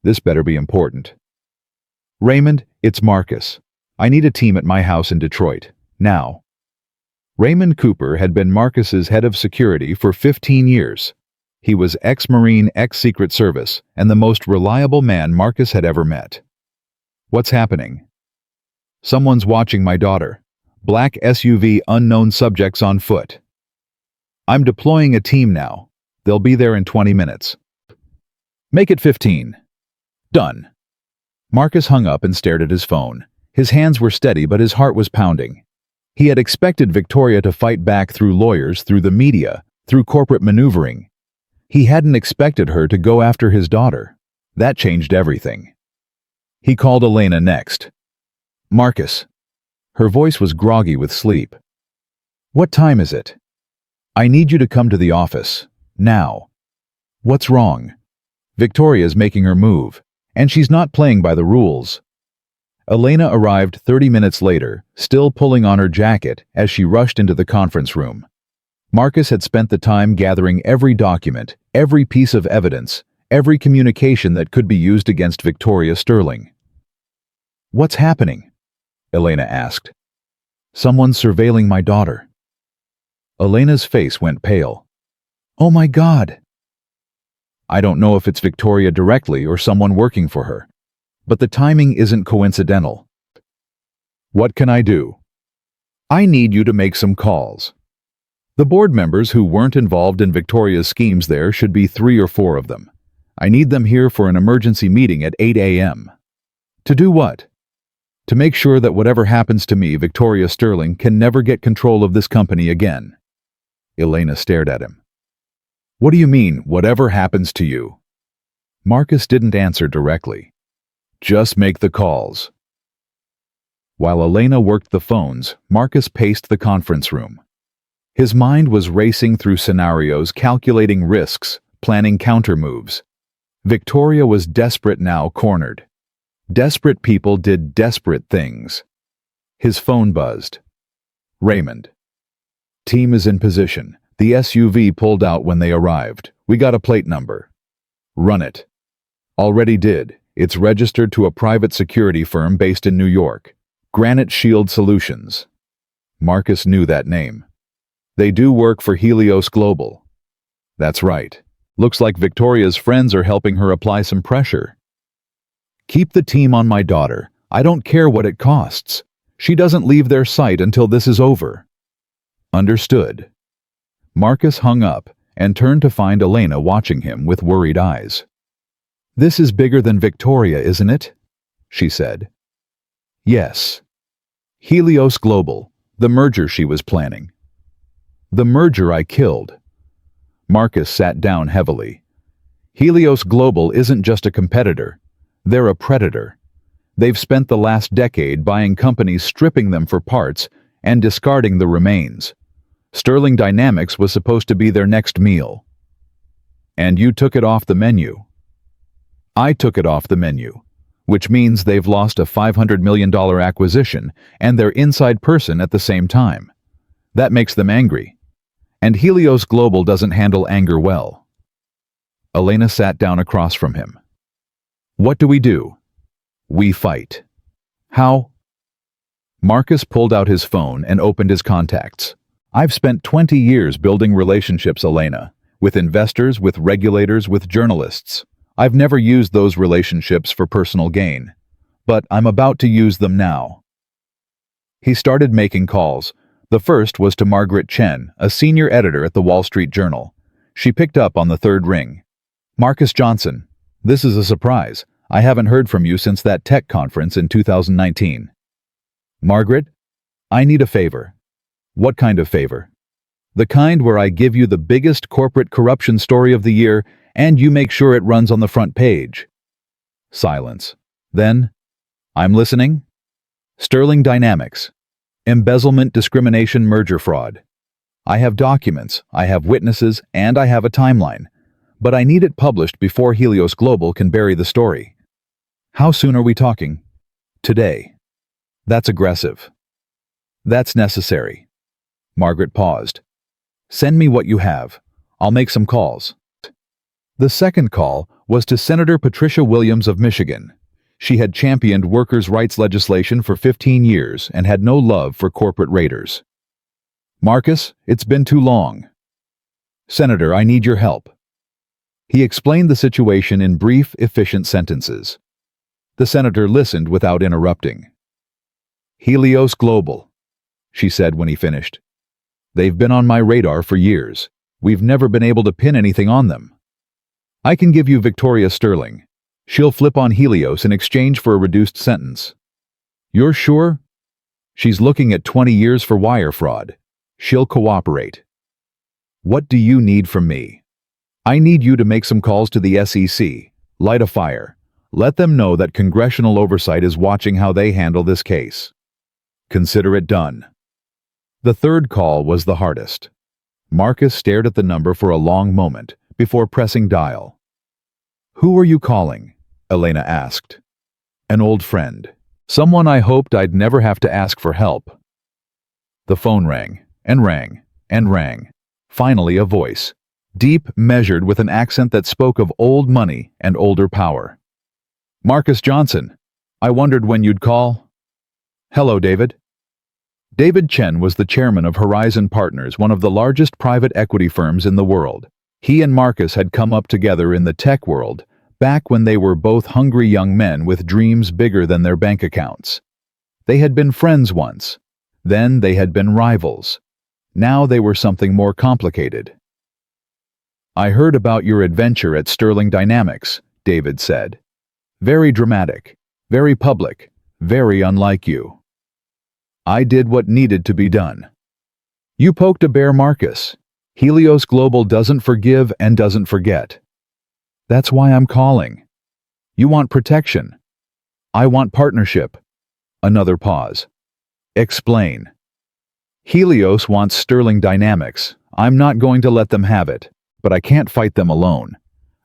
This better be important. Raymond, it's Marcus. I need a team at my house in Detroit, now. Raymond Cooper had been Marcus's head of security for 15 years. He was ex-Marine, ex-Secret Service, and the most reliable man Marcus had ever met. What's happening? Someone's watching my daughter. Black SUV, unknown subjects on foot. I'm deploying a team now. They'll be there in 20 minutes. Make it 15. Done. Marcus hung up and stared at his phone. His hands were steady, but his heart was pounding. He had expected Victoria to fight back through lawyers, through the media, through corporate maneuvering. He hadn't expected her to go after his daughter. That changed everything. He called Elena next. Marcus. Her voice was groggy with sleep. What time is it? I need you to come to the office. Now. What's wrong? Victoria's making her move, and she's not playing by the rules. Elena arrived 30 minutes later, still pulling on her jacket as she rushed into the conference room. Marcus had spent the time gathering every document, every piece of evidence, every communication that could be used against Victoria Sterling. What's happening? Elena asked. Someone's surveilling my daughter. Elena's face went pale. Oh my God! I don't know if it's Victoria directly or someone working for her, but the timing isn't coincidental. What can I do? I need you to make some calls. The board members who weren't involved in Victoria's schemes there should be 3 or 4 of them. I need them here for an emergency meeting at 8 a.m. To do what? To make sure that whatever happens to me, Victoria Sterling can never get control of this company again. Elena stared at him. What do you mean, whatever happens to you? Marcus didn't answer directly. Just make the calls. While Elena worked the phones, Marcus paced the conference room. His mind was racing through scenarios, calculating risks, planning countermoves. Victoria was desperate now, cornered. Desperate people did desperate things. His phone buzzed. Raymond. Team is in position. The SUV pulled out when they arrived. We got a plate number. Run it. Already did. It's registered to a private security firm based in New York. Granite Shield Solutions. Marcus knew that name. They do work for Helios Global. That's right. Looks like Victoria's friends are helping her apply some pressure. Keep the team on my daughter. I don't care what it costs. She doesn't leave their sight until this is over. Understood. Marcus hung up and turned to find Elena watching him with worried eyes. This is bigger than Victoria, isn't it? She said. Yes. Helios Global, the merger she was planning. The merger I killed. Marcus sat down heavily. Helios Global isn't just a competitor. They're a predator. They've spent the last decade buying companies, stripping them for parts, and discarding the remains. Sterling Dynamics was supposed to be their next meal. And you took it off the menu. I took it off the menu, which means they've lost a $500 million acquisition and their inside person at the same time. That makes them angry. And Helios Global doesn't handle anger well. Elena sat down across from him. What do we do? We fight. How? Marcus pulled out his phone and opened his contacts. I've spent 20 years building relationships, Elena, with investors, with regulators, with journalists. I've never used those relationships for personal gain, but I'm about to use them now. He started making calls. The first was to Margaret Chen, a senior editor at the Wall Street Journal. She picked up on the third ring. Marcus Johnson, this is a surprise. I haven't heard from you since that tech conference in 2019. Margaret, I need a favor. What kind of favor? The kind where I give you the biggest corporate corruption story of the year and you make sure it runs on the front page. Silence. Then, I'm listening. Sterling Dynamics. Embezzlement, discrimination, merger fraud. I have documents, I have witnesses, and I have a timeline. But I need it published before Helios Global can bury the story. How soon are we talking? Today. That's aggressive. That's necessary. Margaret paused. Send me what you have. I'll make some calls. The second call was to Senator Patricia Williams of Michigan. She had championed workers' rights legislation for 15 years and had no love for corporate raiders. Marcus, it's been too long. Senator, I need your help. He explained the situation in brief, efficient sentences. The senator listened without interrupting. Helios Global, she said when he finished. They've been on my radar for years. We've never been able to pin anything on them. I can give you Victoria Sterling. She'll flip on Helios in exchange for a reduced sentence. You're sure? She's looking at 20 years for wire fraud. She'll cooperate. What do you need from me? I need you to make some calls to the SEC. Light a fire. Let them know that congressional oversight is watching how they handle this case. Consider it done. The third call was the hardest. Marcus stared at the number for a long moment before pressing dial. Who are you calling? Elena asked. An old friend. Someone I hoped I'd never have to ask for help. The phone rang, and rang, and rang. Finally a voice. Deep, measured, with an accent that spoke of old money and older power. Marcus Johnson. I wondered when you'd call. Hello, David. David Chen was the chairman of Horizon Partners, one of the largest private equity firms in the world. He and Marcus had come up together in the tech world, back when they were both hungry young men with dreams bigger than their bank accounts. They had been friends once. Then they had been rivals. Now they were something more complicated. I heard about your adventure at Sterling Dynamics, David said. Very dramatic, very public, very unlike you. I did what needed to be done. You poked a bear, Marcus. Helios Global doesn't forgive and doesn't forget. That's why I'm calling. You want protection. I want partnership. Another pause. Explain. Helios wants Sterling Dynamics. I'm not going to let them have it, but I can't fight them alone.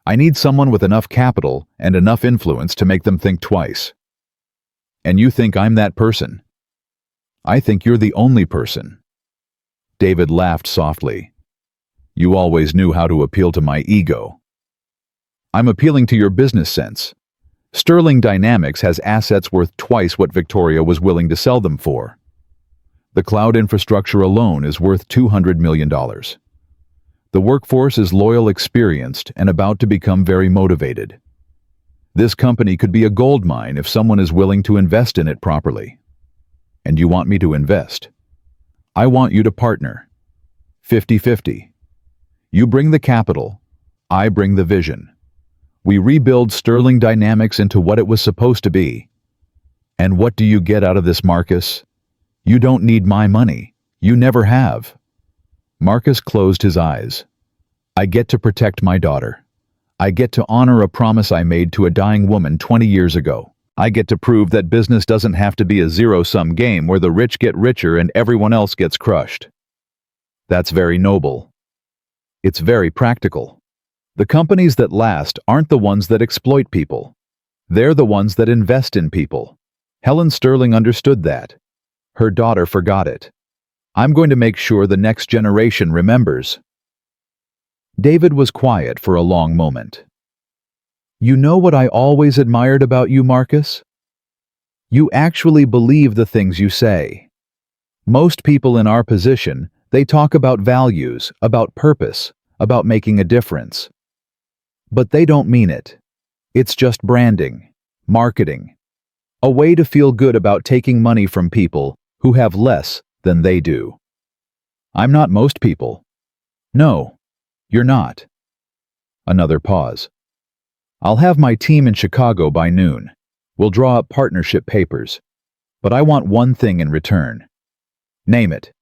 I need someone with enough capital and enough influence to make them think twice. And you think I'm that person? I think you're the only person. David laughed softly. You always knew how to appeal to my ego. I'm appealing to your business sense. Sterling Dynamics has assets worth twice what Victoria was willing to sell them for. The cloud infrastructure alone is worth $200 million. The workforce is loyal, experienced, and about to become very motivated. This company could be a gold mine if someone is willing to invest in it properly. And you want me to invest? I want you to partner. 50-50. You bring the capital, I bring the vision. We rebuild Sterling Dynamics into what it was supposed to be. And what do you get out of this, Marcus? You don't need my money. You never have. Marcus closed his eyes. I get to protect my daughter. I get to honor a promise I made to a dying woman 20 years ago. I get to prove that business doesn't have to be a zero-sum game where the rich get richer and everyone else gets crushed. That's very noble. It's very practical. The companies that last aren't the ones that exploit people. They're the ones that invest in people. Helen Sterling understood that. Her daughter forgot it. I'm going to make sure the next generation remembers. David was quiet for a long moment. You know what I always admired about you, Marcus? You actually believe the things you say. Most people in our position, they talk about values, about purpose, about making a difference. But they don't mean it. It's just branding, marketing, a way to feel good about taking money from people who have less than they do. I'm not most people. No, you're not. Another pause. I'll have my team in Chicago by noon. We'll draw up partnership papers. But I want one thing in return. Name it.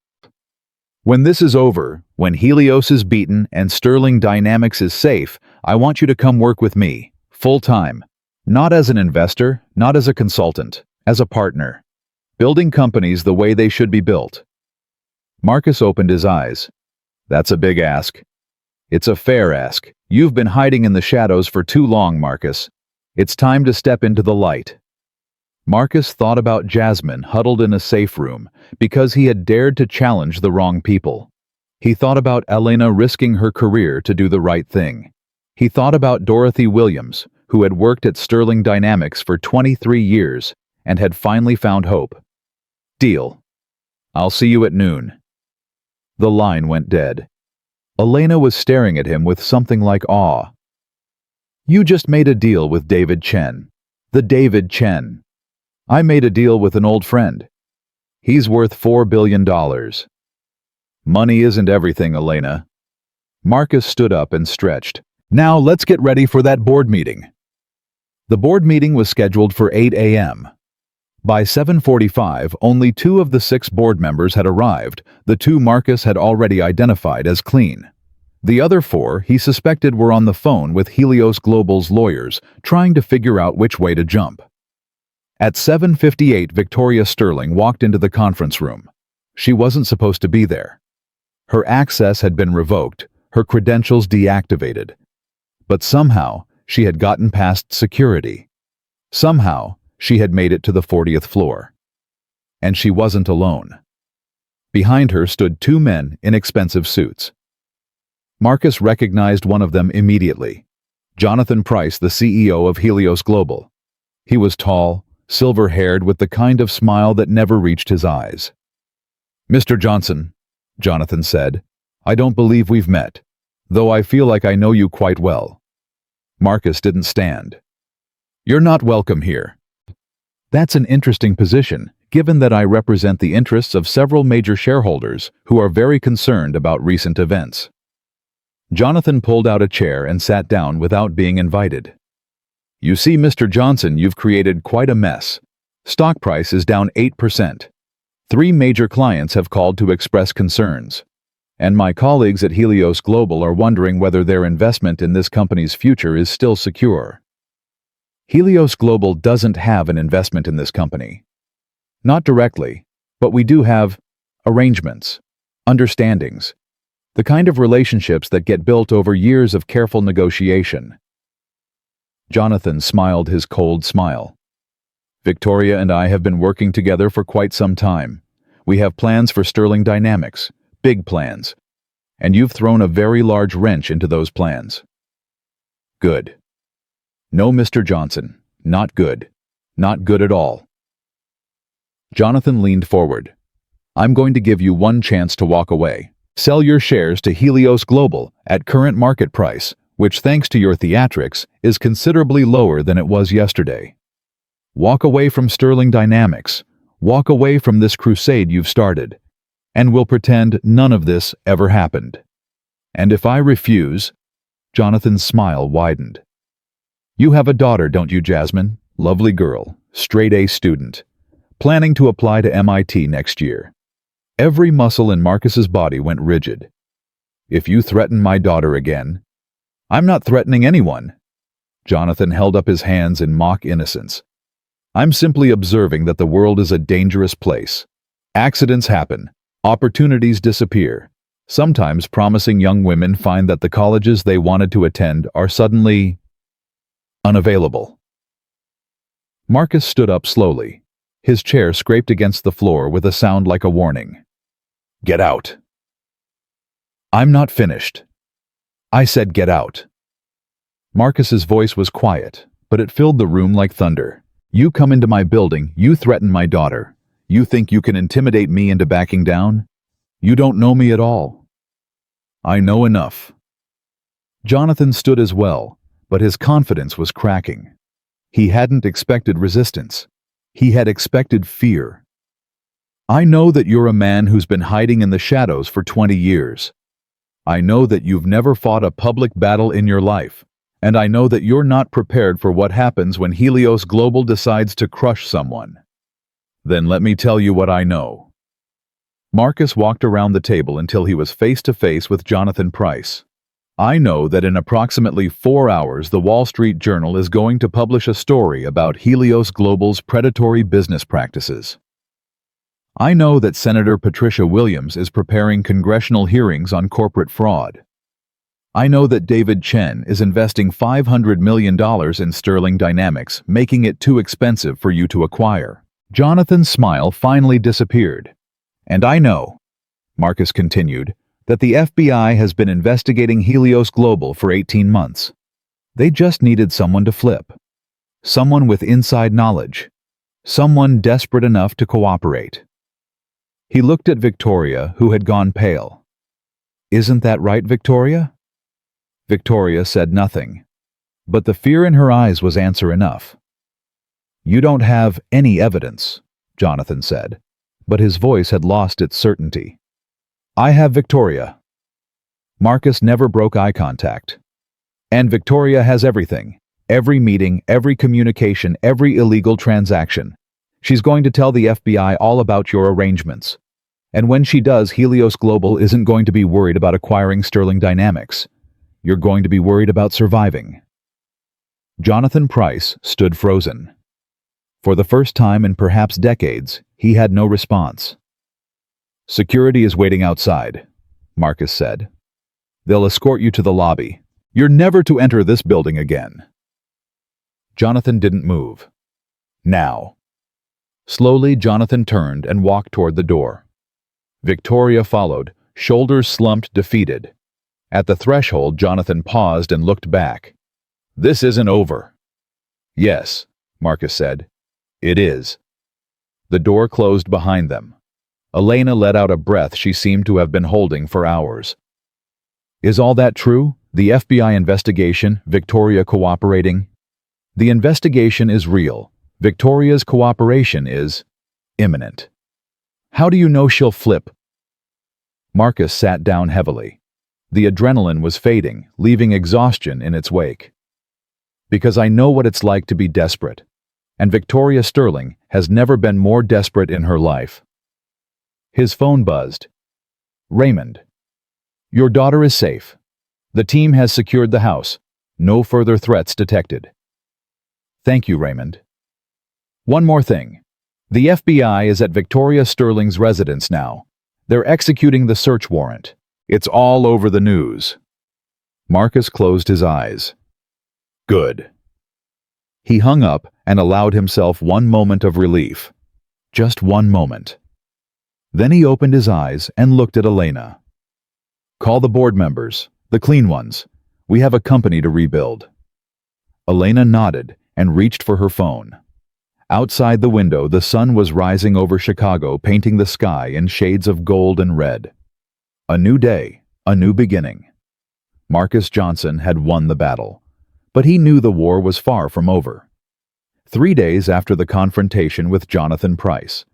When this is over, when Helios is beaten and Sterling Dynamics is safe, I want you to come work with me, full-time. Not as an investor, not as a consultant, as a partner. Building companies the way they should be built. Marcus opened his eyes. That's a big ask. It's a fair ask. You've been hiding in the shadows for too long, Marcus. It's time to step into the light. Marcus thought about Jasmine huddled in a safe room because he had dared to challenge the wrong people. He thought about Elena risking her career to do the right thing. He thought about Dorothy Williams, who had worked at Sterling Dynamics for 23 years and had finally found hope. Deal. I'll see you at noon. The line went dead. Elena was staring at him with something like awe. You just made a deal with David Chen. The David Chen. I made a deal with an old friend. He's worth $4 billion. Money isn't everything, Elena. Marcus stood up and stretched. Now let's get ready for that board meeting. The board meeting was scheduled for 8 a.m. By 7:45, only 2 of the 6 board members had arrived, the 2 Marcus had already identified as clean. The other 4 he suspected were on the phone with Helios Global's lawyers, trying to figure out which way to jump. At 7:58, Victoria Sterling walked into the conference room. She wasn't supposed to be there. Her access had been revoked, her credentials deactivated. But somehow, she had gotten past security. Somehow, she had made it to the 40th floor. And she wasn't alone. Behind her stood 2 men in expensive suits. Marcus recognized one of them immediately. Jonathan Price, the CEO of Helios Global. He was tall, silver-haired with the kind of smile that never reached his eyes. Mr. Johnson, Jonathan said, I don't believe we've met, though I feel like I know you quite well. Marcus didn't stand. You're not welcome here. That's an interesting position, given that I represent the interests of several major shareholders who are very concerned about recent events. Jonathan pulled out a chair and sat down without being invited. You see, Mr. Johnson, you've created quite a mess. Stock price is down 8%. 3 major clients have called to express concerns. And my colleagues at Helios Global are wondering whether their investment in this company's future is still secure. Helios Global doesn't have an investment in this company. Not directly, but we do have arrangements, understandings, the kind of relationships that get built over years of careful negotiation. Jonathan smiled his cold smile. Victoria and I have been working together for quite some time. We have plans for Sterling Dynamics, big plans, and you've thrown a very large wrench into those plans. Good. No, Mr. Johnson, not good. Not good at all. Jonathan leaned forward. I'm going to give you one chance to walk away. Sell your shares to Helios Global at current market price, which thanks to your theatrics is considerably lower than it was yesterday. Walk away from Sterling Dynamics. Walk away from this crusade you've started. And we'll pretend none of this ever happened. And if I refuse, Jonathan's smile widened. You have a daughter, don't you, Jasmine? Lovely girl, straight-A student, planning to apply to MIT next year. Every muscle in Marcus's body went rigid. If you threaten my daughter again, I'm not threatening anyone. Jonathan held up his hands in mock innocence. I'm simply observing that the world is a dangerous place. Accidents happen. Opportunities disappear. Sometimes promising young women find that the colleges they wanted to attend are suddenly unavailable. Marcus stood up slowly. His chair scraped against the floor with a sound like a warning. Get out. I'm not finished. I said get out. Marcus's voice was quiet, but it filled the room like thunder. You come into my building, you threaten my daughter. You think you can intimidate me into backing down? You don't know me at all. I know enough. Jonathan stood as well, but his confidence was cracking. He hadn't expected resistance. He had expected fear. I know that you're a man who's been hiding in the shadows for 20 years. I know that you've never fought a public battle in your life, and I know that you're not prepared for what happens when Helios Global decides to crush someone. Then let me tell you what I know. Marcus walked around the table until he was face to face with Jonathan Price. I know that in approximately 4 hours the Wall Street Journal is going to publish a story about Helios Global's predatory business practices. I know that Senator Patricia Williams is preparing congressional hearings on corporate fraud. I know that David Chen is investing $500 million in Sterling Dynamics, making it too expensive for you to acquire. Jonathan's smile finally disappeared. And I know, Marcus continued, that the FBI has been investigating Helios Global for 18 months. They just needed someone to flip. Someone with inside knowledge. Someone desperate enough to cooperate. He looked at Victoria, who had gone pale. Isn't that right, Victoria? Victoria said nothing, but the fear in her eyes was answer enough. You don't have any evidence, Jonathan said, but his voice had lost its certainty. I have, Victoria. Marcus never broke eye contact. And Victoria has everything. Every meeting, every communication, every illegal transaction. She's going to tell the FBI all about your arrangements. And when she does, Helios Global isn't going to be worried about acquiring Sterling Dynamics. You're going to be worried about surviving. Jonathan Price stood frozen. For the first time in perhaps decades, he had no response. Security is waiting outside, Marcus said. They'll escort you to the lobby. You're never to enter this building again. Jonathan didn't move. Now. Slowly, Jonathan turned and walked toward the door. Victoria followed, shoulders slumped, defeated. At the threshold, Jonathan paused and looked back. This isn't over. Yes, Marcus said. It is. The door closed behind them. Elena let out a breath she seemed to have been holding for hours. Is all that true? The FBI investigation, Victoria cooperating? The investigation is real. Victoria's cooperation is imminent. How do you know she'll flip? Marcus sat down heavily. The adrenaline was fading, leaving exhaustion in its wake. Because I know what it's like to be desperate. And Victoria Sterling has never been more desperate in her life. His phone buzzed. Raymond. Your daughter is safe. The team has secured the house. No further threats detected. Thank you, Raymond. One more thing. The FBI is at Victoria Sterling's residence now. They're executing the search warrant. It's all over the news. Marcus closed his eyes. Good. He hung up and allowed himself one moment of relief. Just one moment. Then he opened his eyes and looked at Elena. Call the board members, the clean ones. We have a company to rebuild. Elena nodded and reached for her phone. Outside the window, the sun was rising over Chicago, painting the sky in shades of gold and red. A new day, a new beginning. Marcus Johnson had won the battle, but he knew the war was far from over. 3 days after the confrontation with Jonathan Price,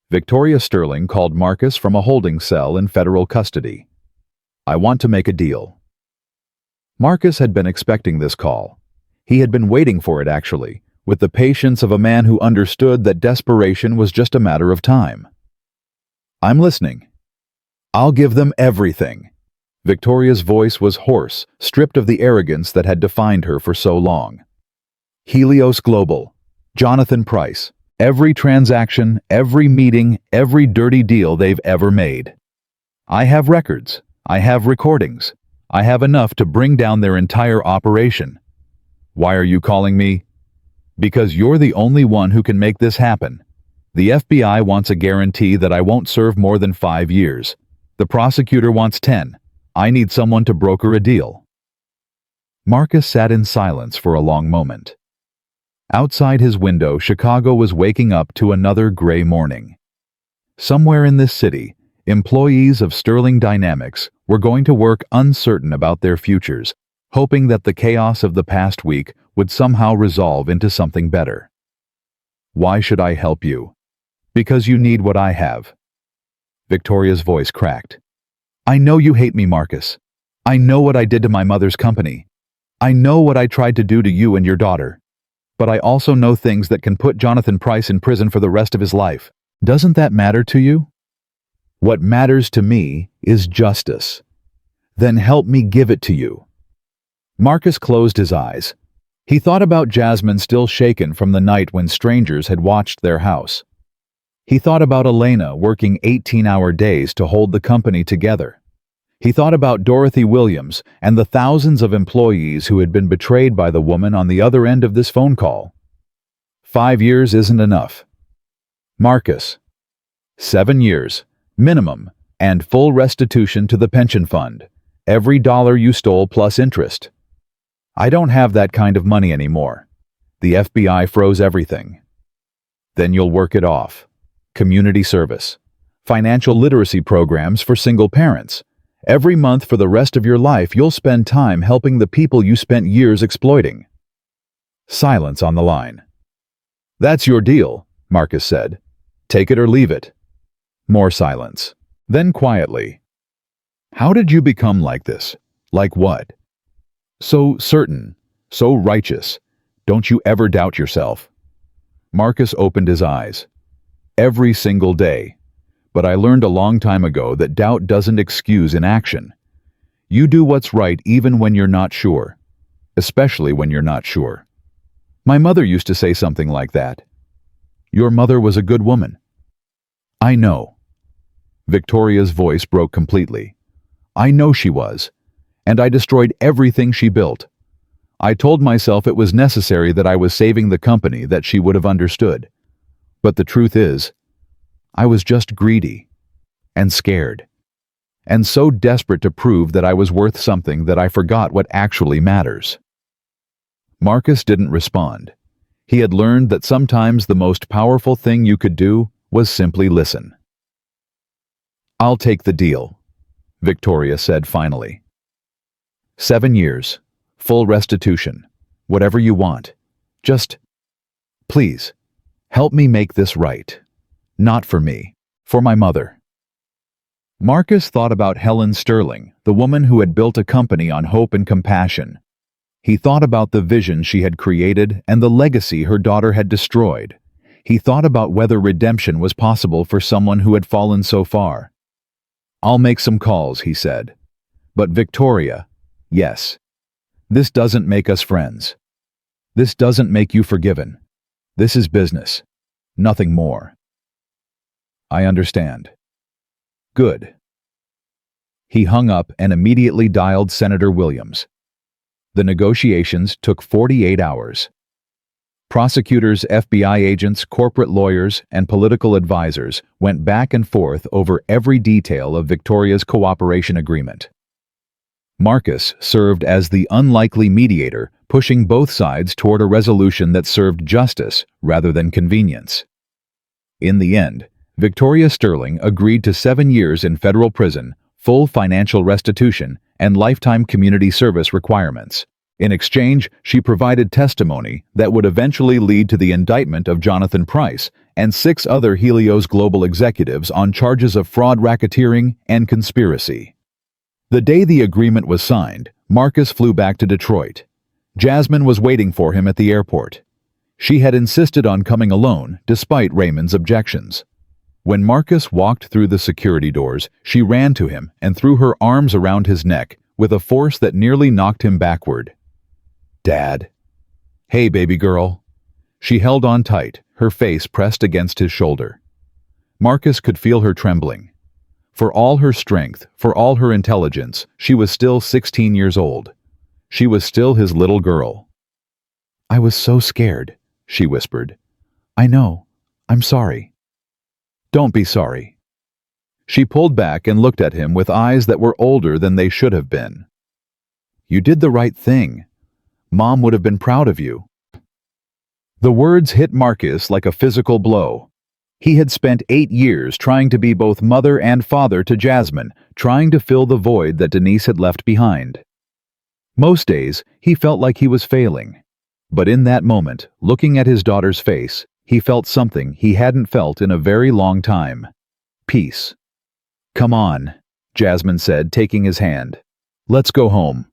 Victoria Sterling called Marcus from a holding cell in federal custody. I want to make a deal. Marcus had been expecting this call. He had been waiting for it, actually, with the patience of a man who understood that desperation was just a matter of time. I'm listening. I'll give them everything. Victoria's voice was hoarse, stripped of the arrogance that had defined her for so long. Helios Global, Jonathan Price, every transaction, every meeting, every dirty deal they've ever made. I have records. I have recordings. I have enough to bring down their entire operation. Why are you calling me? Because you're the only one who can make this happen. The FBI wants a guarantee that I won't serve more than 5 years. The prosecutor wants 10. I need someone to broker a deal. Marcus sat in silence for a long moment. Outside his window, Chicago was waking up to another gray morning. Somewhere in this city, employees of Sterling Dynamics were going to work uncertain about their futures, hoping that the chaos of the past week would somehow resolve into something better. Why should I help you? Because you need what I have. Victoria's voice cracked. I know you hate me, Marcus. I know what I did to my mother's company. I know what I tried to do to you and your daughter. But I also know things that can put Jonathan Price in prison for the rest of his life. Doesn't that matter to you? What matters to me is justice. Then help me give it to you. Marcus closed his eyes. He thought about Jasmine still shaken from the night when strangers had watched their house. He thought about Elena working 18-hour days to hold the company together. He thought about Dorothy Williams and the thousands of employees who had been betrayed by the woman on the other end of this phone call. 5 years isn't enough. Marcus. 7 years, minimum, and full restitution to the pension fund. Every dollar you stole plus interest. I don't have that kind of money anymore. The FBI froze everything. Then you'll work it off. Community service. Financial literacy programs for single parents. Every month for the rest of your life, you'll spend time helping the people you spent years exploiting. Silence on the line. That's your deal, Marcus said. Take it or leave it. More silence. Then quietly. How did you become like this? Like what? So certain, so righteous. Don't you ever doubt yourself. Marcus opened his eyes. Every single day. But I learned a long time ago that doubt doesn't excuse inaction. You do what's right even when you're not sure. Especially when you're not sure. My mother used to say something like that. Your mother was a good woman. I know. Victoria's voice broke completely. I know she was. And I destroyed everything she built. I told myself it was necessary that I was saving the company, that she would have understood. But the truth is, I was just greedy and scared and so desperate to prove that I was worth something that I forgot what actually matters. Marcus didn't respond. He had learned that sometimes the most powerful thing you could do was simply listen. I'll take the deal, Victoria said finally. 7 years, full restitution, whatever you want. Just, please, help me make this right. Not for me, for my mother. Marcus thought about Helen Sterling, the woman who had built a company on hope and compassion. He thought about the vision she had created and the legacy her daughter had destroyed. He thought about whether redemption was possible for someone who had fallen so far. I'll make some calls, he said. But Victoria, yes. This doesn't make us friends. This doesn't make you forgiven. This is business. Nothing more. I understand. Good. He hung up and immediately dialed Senator Williams. The negotiations took 48 hours. Prosecutors, FBI agents, corporate lawyers, and political advisors went back and forth over every detail of Victoria's cooperation agreement. Marcus served as the unlikely mediator, pushing both sides toward a resolution that served justice rather than convenience. In the end, Victoria Sterling agreed to 7 years in federal prison, full financial restitution, and lifetime community service requirements. In exchange, she provided testimony that would eventually lead to the indictment of Jonathan Price and 6 other Helios Global executives on charges of fraud, racketeering, and conspiracy. The day the agreement was signed, Marcus flew back to Detroit. Jasmine was waiting for him at the airport. She had insisted on coming alone, despite Raymond's objections. When Marcus walked through the security doors, she ran to him and threw her arms around his neck with a force that nearly knocked him backward. Dad. Hey, baby girl. She held on tight, her face pressed against his shoulder. Marcus could feel her trembling. For all her strength, for all her intelligence, she was still 16 years old. She was still his little girl. I was so scared, she whispered. I know. I'm sorry. Don't be sorry. She pulled back and looked at him with eyes that were older than they should have been. You did the right thing. Mom would have been proud of you. The words hit Marcus like a physical blow. He had spent 8 years trying to be both mother and father to Jasmine, trying to fill the void that Denise had left behind. Most days, he felt like he was failing. But in that moment, looking at his daughter's face, he felt something he hadn't felt in a very long time. Peace. Come on, Jasmine said, taking his hand. Let's go home.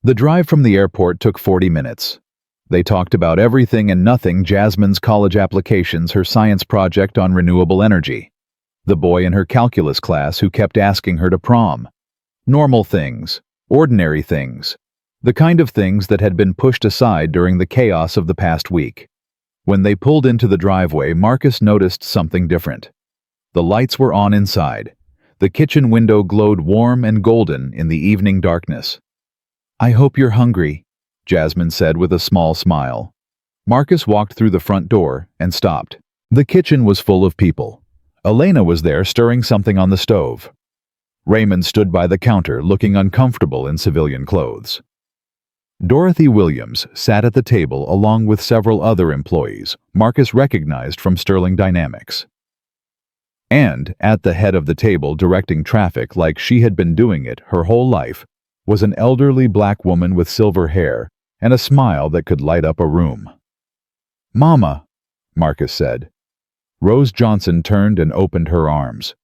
The drive from the airport took 40 minutes. They talked about everything and nothing: Jasmine's college applications, her science project on renewable energy, the boy in her calculus class who kept asking her to prom. Normal things, ordinary things, the kind of things that had been pushed aside during the chaos of the past week. When they pulled into the driveway, Marcus noticed something different. The lights were on inside. The kitchen window glowed warm and golden in the evening darkness. I hope you're hungry, Jasmine said with a small smile. Marcus walked through the front door and stopped. The kitchen was full of people. Elena was there stirring something on the stove. Raymond stood by the counter looking uncomfortable in civilian clothes. Dorothy Williams sat at the table along with several other employees Marcus recognized from Sterling Dynamics. And at the head of the table, directing traffic like she had been doing it her whole life, was an elderly black woman with silver hair and a smile that could light up a room. Mama, Marcus said. Rose Johnson turned and opened her arms.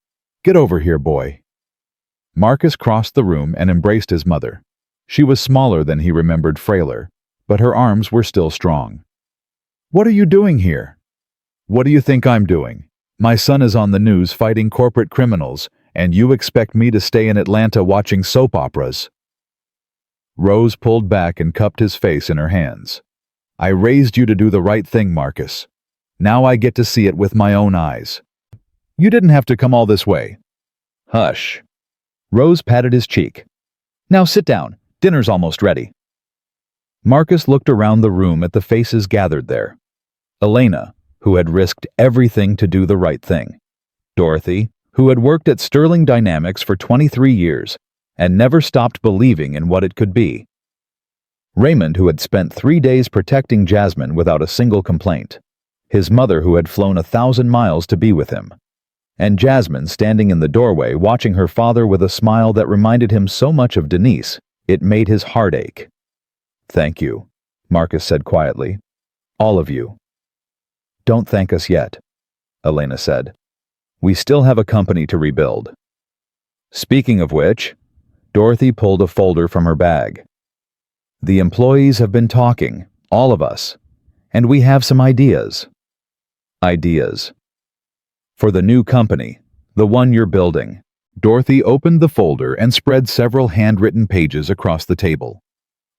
Get over here, boy. Marcus crossed the room and embraced his mother. She was smaller than he remembered, frailer, but her arms were still strong. What are you doing here? What do you think I'm doing? My son is on the news fighting corporate criminals, and you expect me to stay in Atlanta watching soap operas? Rose pulled back and cupped his face in her hands. I raised you to do the right thing, Marcus. Now I get to see it with my own eyes. You didn't have to come all this way. Hush. Rose patted his cheek. Now sit down. Dinner's almost ready. Marcus looked around the room at the faces gathered there. Elena, who had risked everything to do the right thing. Dorothy, who had worked at Sterling Dynamics for 23 years and never stopped believing in what it could be. Raymond, who had spent 3 days protecting Jasmine without a single complaint. His mother, who had flown 1,000 miles to be with him. And Jasmine standing in the doorway watching her father with a smile that reminded him so much of Denise, it made his heart ache. Thank you, Marcus said quietly. All of you. Don't thank us yet, Elena said. We still have a company to rebuild. Speaking of which, Dorothy pulled a folder from her bag. The employees have been talking, all of us, and we have some ideas. Ideas. For the new company, the one you're building. Dorothy opened the folder and spread several handwritten pages across the table.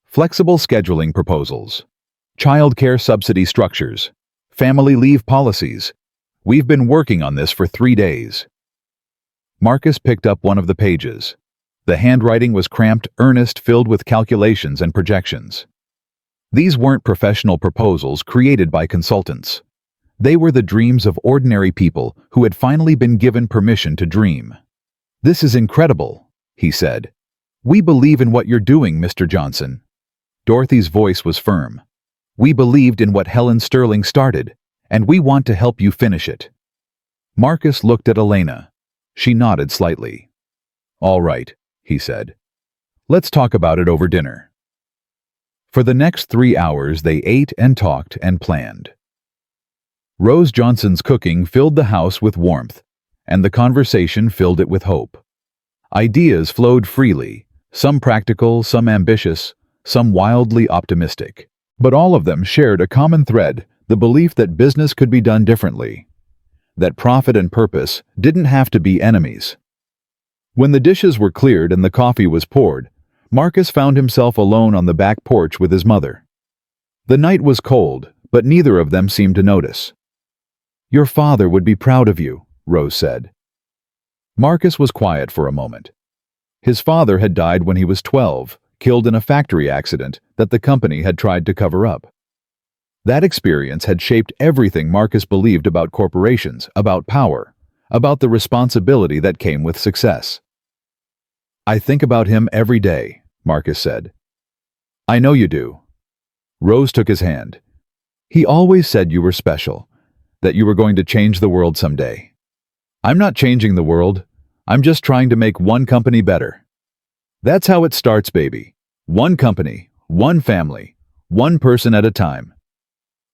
Flexible scheduling proposals. childcare subsidy structures, family leave policies. We've been working on this for 3 days. Marcus picked up one of the pages. The handwriting was cramped, earnest, filled with calculations and projections. These weren't professional proposals created by consultants. They were the dreams of ordinary people who had finally been given permission to dream. "This is incredible," he said. "We believe in what you're doing, Mr. Johnson." Dorothy's voice was firm. "We believed in what Helen Sterling started, and we want to help you finish it." Marcus looked at Elena. She nodded slightly. "All right," he said. "Let's talk about it over dinner." For the next 3 hours they ate and talked and planned. Rose Johnson's cooking filled the house with warmth, and the conversation filled it with hope. Ideas flowed freely, some practical, some ambitious, some wildly optimistic. But all of them shared a common thread, the belief that business could be done differently, that profit and purpose didn't have to be enemies. When the dishes were cleared and the coffee was poured, Marcus found himself alone on the back porch with his mother. The night was cold, but neither of them seemed to notice. "Your father would be proud of you," Rose said. Marcus was quiet for a moment. His father had died when he was 12, killed in a factory accident that the company had tried to cover up. That experience had shaped everything Marcus believed about corporations, about power, about the responsibility that came with success. "I think about him every day," Marcus said. "I know you do." Rose took his hand. "He always said you were special, that you were going to change the world someday." "I'm not changing the world. I'm just trying to make one company better." "That's how it starts, baby. One company, one family, one person at a time."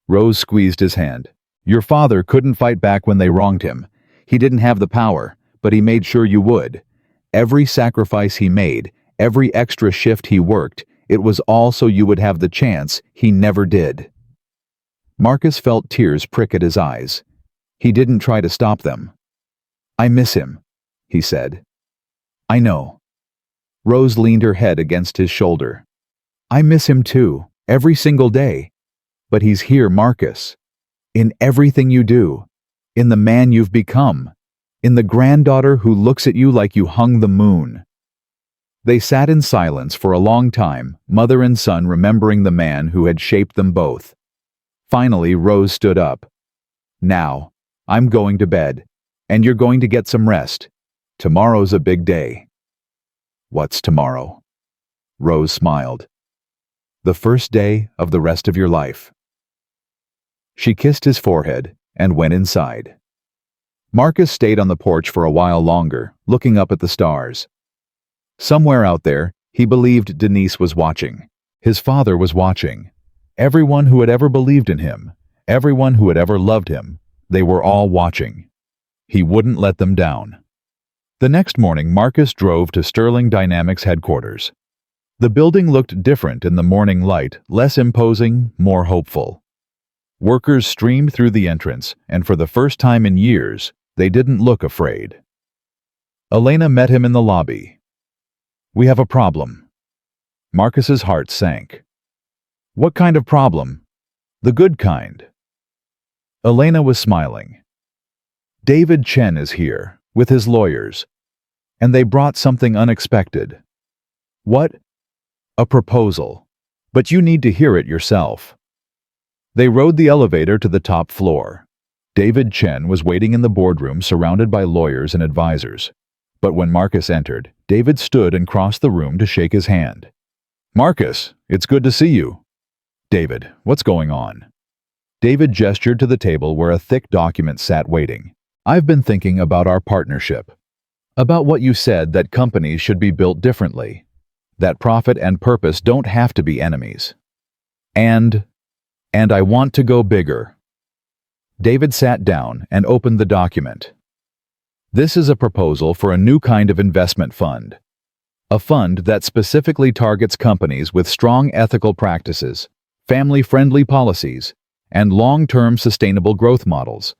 Rose squeezed his hand. "Your father couldn't fight back when they wronged him. He didn't have the power, but he made sure you would. Every sacrifice he made, every extra shift he worked, it was all so you would have the chance he never did." Marcus felt tears prick at his eyes. He didn't try to stop them. "I miss him," he said. "I know." Rose leaned her head against his shoulder. "I miss him too, every single day. But he's here, Marcus. In everything you do. In the man you've become. In the granddaughter who looks at you like you hung the moon." They sat in silence for a long time, mother and son remembering the man who had shaped them both. Finally, Rose stood up. "Now, I'm going to bed, and you're going to get some rest. Tomorrow's a big day." "What's tomorrow?" Rose smiled. "The first day of the rest of your life." She kissed his forehead and went inside. Marcus stayed on the porch for a while longer, looking up at the stars. Somewhere out there, he believed Denise was watching. His father was watching. Everyone who had ever believed in him, everyone who had ever loved him, they were all watching. He wouldn't let them down. The next morning, Marcus drove to Sterling Dynamics headquarters. The building looked different in the morning light, less imposing, more hopeful. Workers streamed through the entrance, and for the first time in years, they didn't look afraid. Elena met him in the lobby. "We have a problem." Marcus's heart sank. "What kind of problem?" "The good kind." Elena was smiling. "David Chen is here, with his lawyers, and they brought something unexpected." "What?" "A proposal. But you need to hear it yourself." They rode the elevator to the top floor. David Chen was waiting in the boardroom surrounded by lawyers and advisors. But when Marcus entered, David stood and crossed the room to shake his hand. "Marcus, it's good to see you." "David, what's going on?" David gestured to the table where a thick document sat waiting. "I've been thinking about our partnership. About what you said, that companies should be built differently. That profit and purpose don't have to be enemies. And I want to go bigger." David sat down and opened the document. "This is a proposal for a new kind of investment fund. A fund that specifically targets companies with strong ethical practices, family-friendly policies, and long-term sustainable growth models.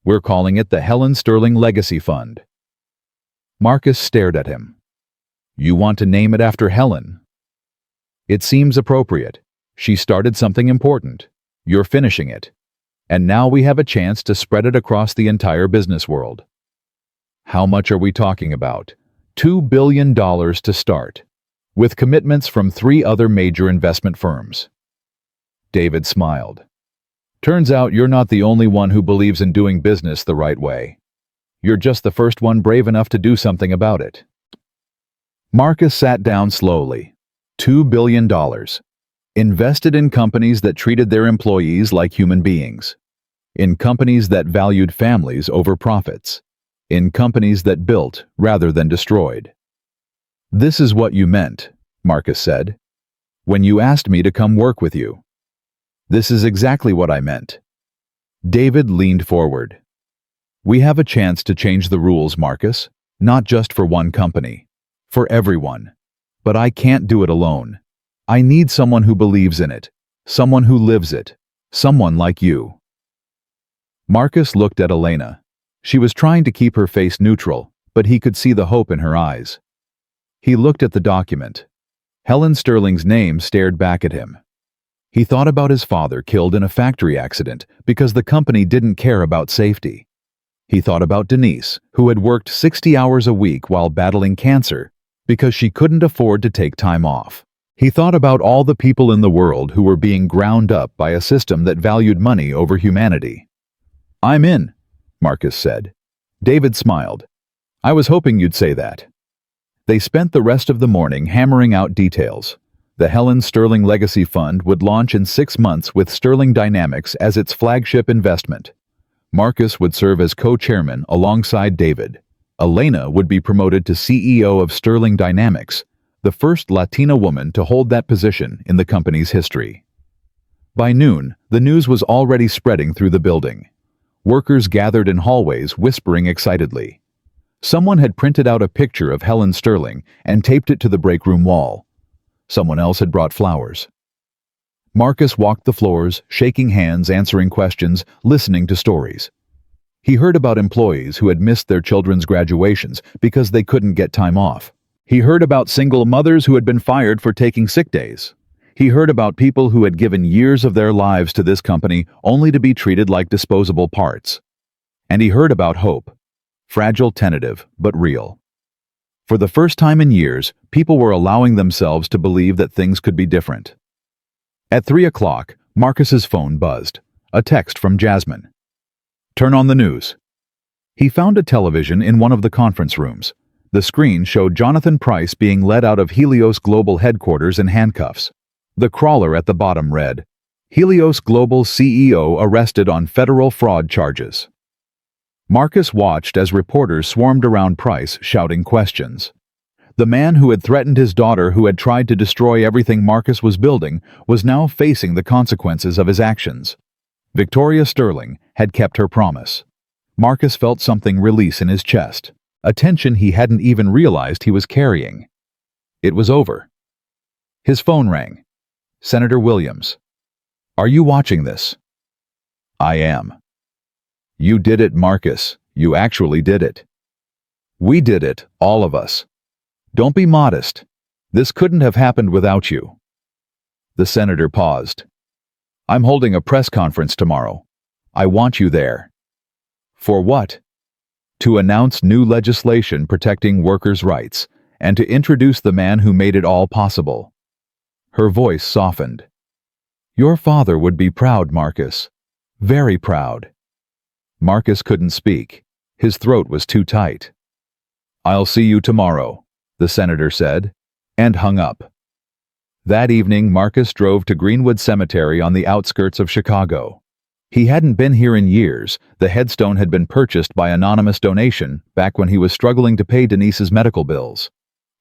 We're calling it the Helen Sterling Legacy Fund." Marcus stared at him. "You want to name it after Helen?" "It seems appropriate. She started something important. You're finishing it. And now we have a chance to spread it across the entire business world. How much are we talking about? $2 billion to start, with commitments from 3 other major investment firms. David smiled. Turns out you're not the only one who believes in doing business the right way. You're just the first one brave enough to do something about it. Marcus sat down slowly. $2 billion. Invested in companies that treated their employees like human beings. In companies that valued families over profits. In companies that built rather than destroyed. This is what you meant, Marcus said, when you asked me to come work with you. This is exactly what I meant. David leaned forward. We have a chance to change the rules, Marcus, not just for one company, for everyone. But I can't do it alone. I need someone who believes in it, someone who lives it, someone like you. Marcus looked at Elena. She was trying to keep her face neutral, but he could see the hope in her eyes. He looked at the document. Helen Sterling's name stared back at him. He thought about his father killed in a factory accident because the company didn't care about safety. He thought about Denise, who had worked 60 hours a week while battling cancer because she couldn't afford to take time off. He thought about all the people in the world who were being ground up by a system that valued money over humanity. I'm in, Marcus said. David smiled. I was hoping you'd say that. They spent the rest of the morning hammering out details. The Helen Sterling Legacy Fund would launch in 6 months with Sterling Dynamics as its flagship investment. Marcus would serve as co-chairman alongside David. Elena would be promoted to CEO of Sterling Dynamics, the first Latina woman to hold that position in the company's history. By noon, the news was already spreading through the building. Workers gathered in hallways whispering excitedly. Someone had printed out a picture of Helen Sterling and taped it to the break room wall. Someone else had brought flowers. Marcus walked the floors, shaking hands, answering questions, listening to stories. He heard about employees who had missed their children's graduations because they couldn't get time off. He heard about single mothers who had been fired for taking sick days. He heard about people who had given years of their lives to this company only to be treated like disposable parts. And he heard about hope. Fragile, tentative, but real. For the first time in years, people were allowing themselves to believe that things could be different. At 3 o'clock, Marcus's phone buzzed. A text from Jasmine. Turn on the news. He found a television in one of the conference rooms. The screen showed Jonathan Price being led out of Helios Global headquarters in handcuffs. The crawler at the bottom read, Helios Global CEO arrested on federal fraud charges. Marcus watched as reporters swarmed around Price, shouting questions. The man who had threatened his daughter, who had tried to destroy everything Marcus was building, was now facing the consequences of his actions. Victoria Sterling had kept her promise. Marcus felt something release in his chest, a tension he hadn't even realized he was carrying. It was over. His phone rang. Senator Williams. Are you watching this? I am. You did it, Marcus. You actually did it. We did it, all of us. Don't be modest. This couldn't have happened without you. The senator paused. I'm holding a press conference tomorrow. I want you there. For what? To announce new legislation protecting workers' rights and to introduce the man who made it all possible. Her voice softened. Your father would be proud, Marcus. Very proud. Marcus couldn't speak. His throat was too tight. I'll see you tomorrow, the senator said, and hung up. That evening, Marcus drove to Greenwood Cemetery on the outskirts of Chicago. He hadn't been here in years. The headstone had been purchased by anonymous donation back when he was struggling to pay Denise's medical bills.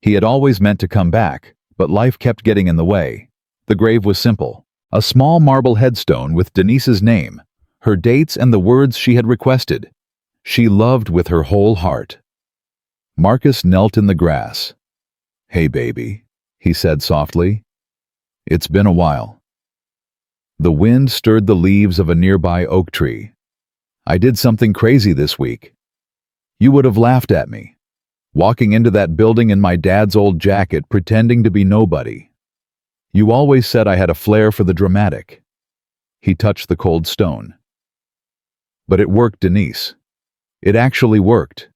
He had always meant to come back, but life kept getting in the way. The grave was simple. A small marble headstone with Denise's name, her dates, and the words she had requested. She loved with her whole heart. Marcus knelt in the grass. Hey, baby, he said softly. It's been a while. The wind stirred the leaves of a nearby oak tree. I did something crazy this week. You would have laughed at me. Walking into that building in my dad's old jacket, pretending to be nobody. You always said I had a flair for the dramatic. He touched the cold stone. But it worked, Denise. It actually worked.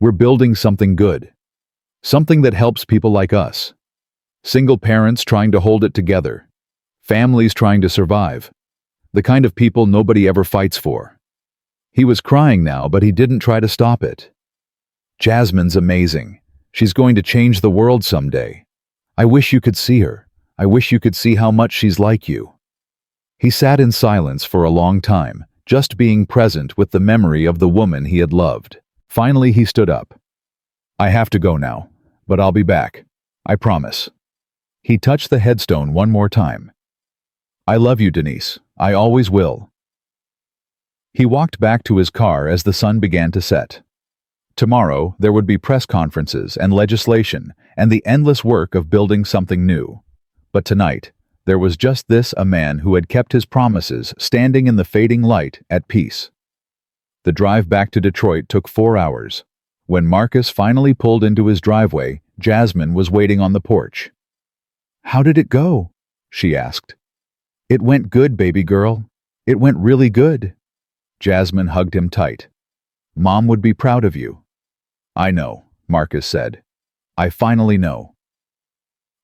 We're building something good. Something that helps people like us. Single parents trying to hold it together. Families trying to survive. The kind of people nobody ever fights for. He was crying now, but he didn't try to stop it. Jasmine's amazing. She's going to change the world someday. I wish you could see her. I wish you could see how much she's like you. He sat in silence for a long time, just being present with the memory of the woman he had loved. Finally, he stood up. I have to go now, but I'll be back. I promise. He touched the headstone one more time. I love you, Denise. I always will. He walked back to his car as the sun began to set. Tomorrow, there would be press conferences and legislation and the endless work of building something new. But tonight, there was just this, a man who had kept his promises, standing in the fading light, at peace. The drive back to Detroit took 4 hours. When Marcus finally pulled into his driveway, Jasmine was waiting on the porch. How did it go? She asked. It went good, baby girl. It went really good. Jasmine hugged him tight. Mom would be proud of you. I know, Marcus said. I finally know.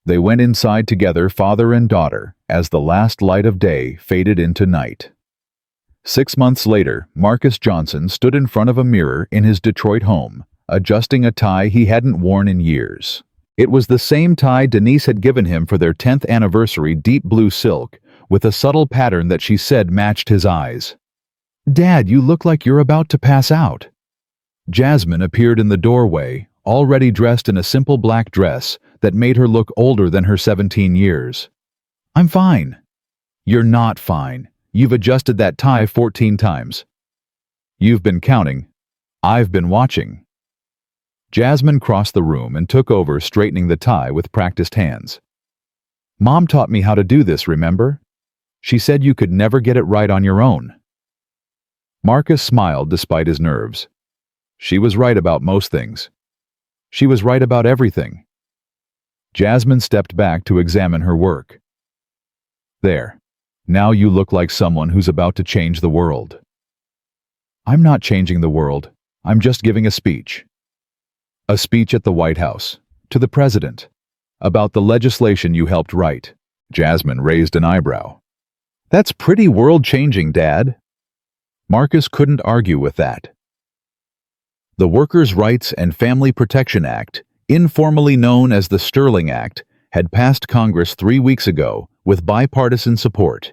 They went inside together, father and daughter, as the last light of day faded into night. 6 months later, Marcus Johnson stood in front of a mirror in his Detroit home, adjusting a tie he hadn't worn in years. It was the same tie Denise had given him for their 10th anniversary, deep blue silk, with a subtle pattern that she said matched his eyes. Dad, you look like you're about to pass out. Jasmine appeared in the doorway, already dressed in a simple black dress that made her look older than her 17 years. I'm fine. You're not fine. You've adjusted that tie 14 times. You've been counting. I've been watching. Jasmine crossed the room and took over straightening the tie with practiced hands. Mom taught me how to do this, remember? She said you could never get it right on your own. Marcus smiled despite his nerves. She was right about most things. She was right about everything. Jasmine stepped back to examine her work. There. Now you look like someone who's about to change the world. I'm not changing the world. I'm just giving a speech. A speech at the White House, to the president, about the legislation you helped write. Jasmine raised an eyebrow. That's pretty world-changing, Dad. Marcus couldn't argue with that. The Workers' Rights and Family Protection Act, informally known as the Sterling Act, had passed Congress 3 weeks ago with bipartisan support.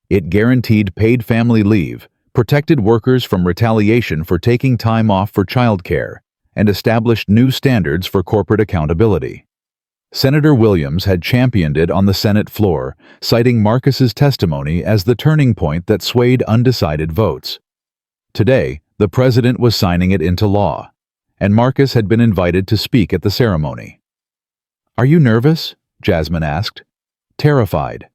It guaranteed paid family leave, protected workers from retaliation for taking time off for childcare, and established new standards for corporate accountability. Senator Williams had championed it on the Senate floor, citing Marcus's testimony as the turning point that swayed undecided votes. Today, the president was signing it into law, and Marcus had been invited to speak at the ceremony. Are you nervous? Jasmine asked. Terrified.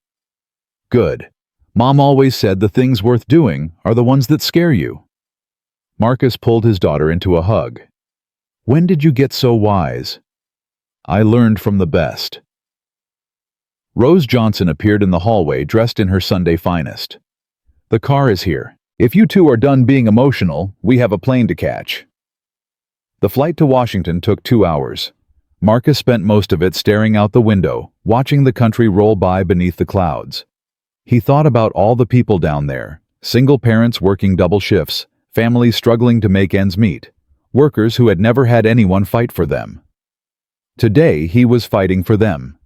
Good. Mom always said the things worth doing are the ones that scare you. Marcus pulled his daughter into a hug. When did you get so wise? I learned from the best. Rose Johnson appeared in the hallway dressed in her Sunday finest. The car is here. If you two are done being emotional, we have a plane to catch. The flight to Washington took 2 hours. Marcus spent most of it staring out the window, watching the country roll by beneath the clouds. He thought about all the people down there, single parents working double shifts, families struggling to make ends meet, workers who had never had anyone fight for them. Today he was fighting for them.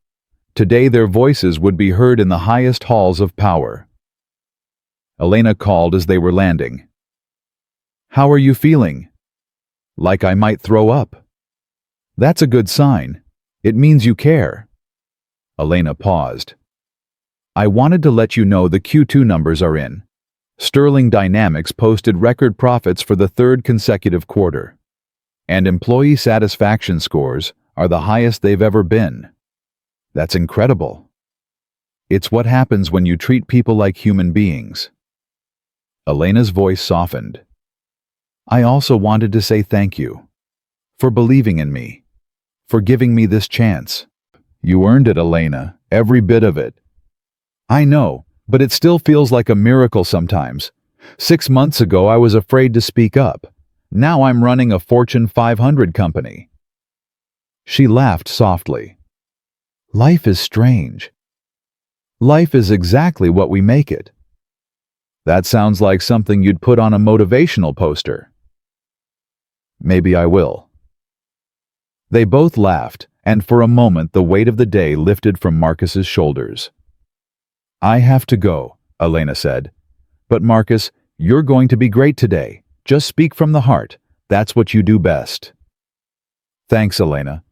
Today their voices would be heard in the highest halls of power. Elena called as they were landing. How are you feeling? Like I might throw up. That's a good sign. It means you care. Elena paused. I wanted to let you know the Q2 numbers are in. Sterling Dynamics posted record profits for the 3rd consecutive quarter. And employee satisfaction scores are the highest they've ever been. That's incredible. It's what happens when you treat people like human beings. Elena's voice softened. I also wanted to say thank you. For believing in me. For giving me this chance. You earned it, Elena. Every bit of it. I know, but it still feels like a miracle sometimes. 6 months ago, I was afraid to speak up. Now I'm running a Fortune 500 company." She laughed softly. "Life is strange. Life is exactly what we make it." That sounds like something you'd put on a motivational poster. Maybe I will. They both laughed, and for a moment the weight of the day lifted from Marcus's shoulders. "I have to go," Elena said. "But Marcus, you're going to be great today. Just speak from the heart. That's what you do best." "Thanks, Elena.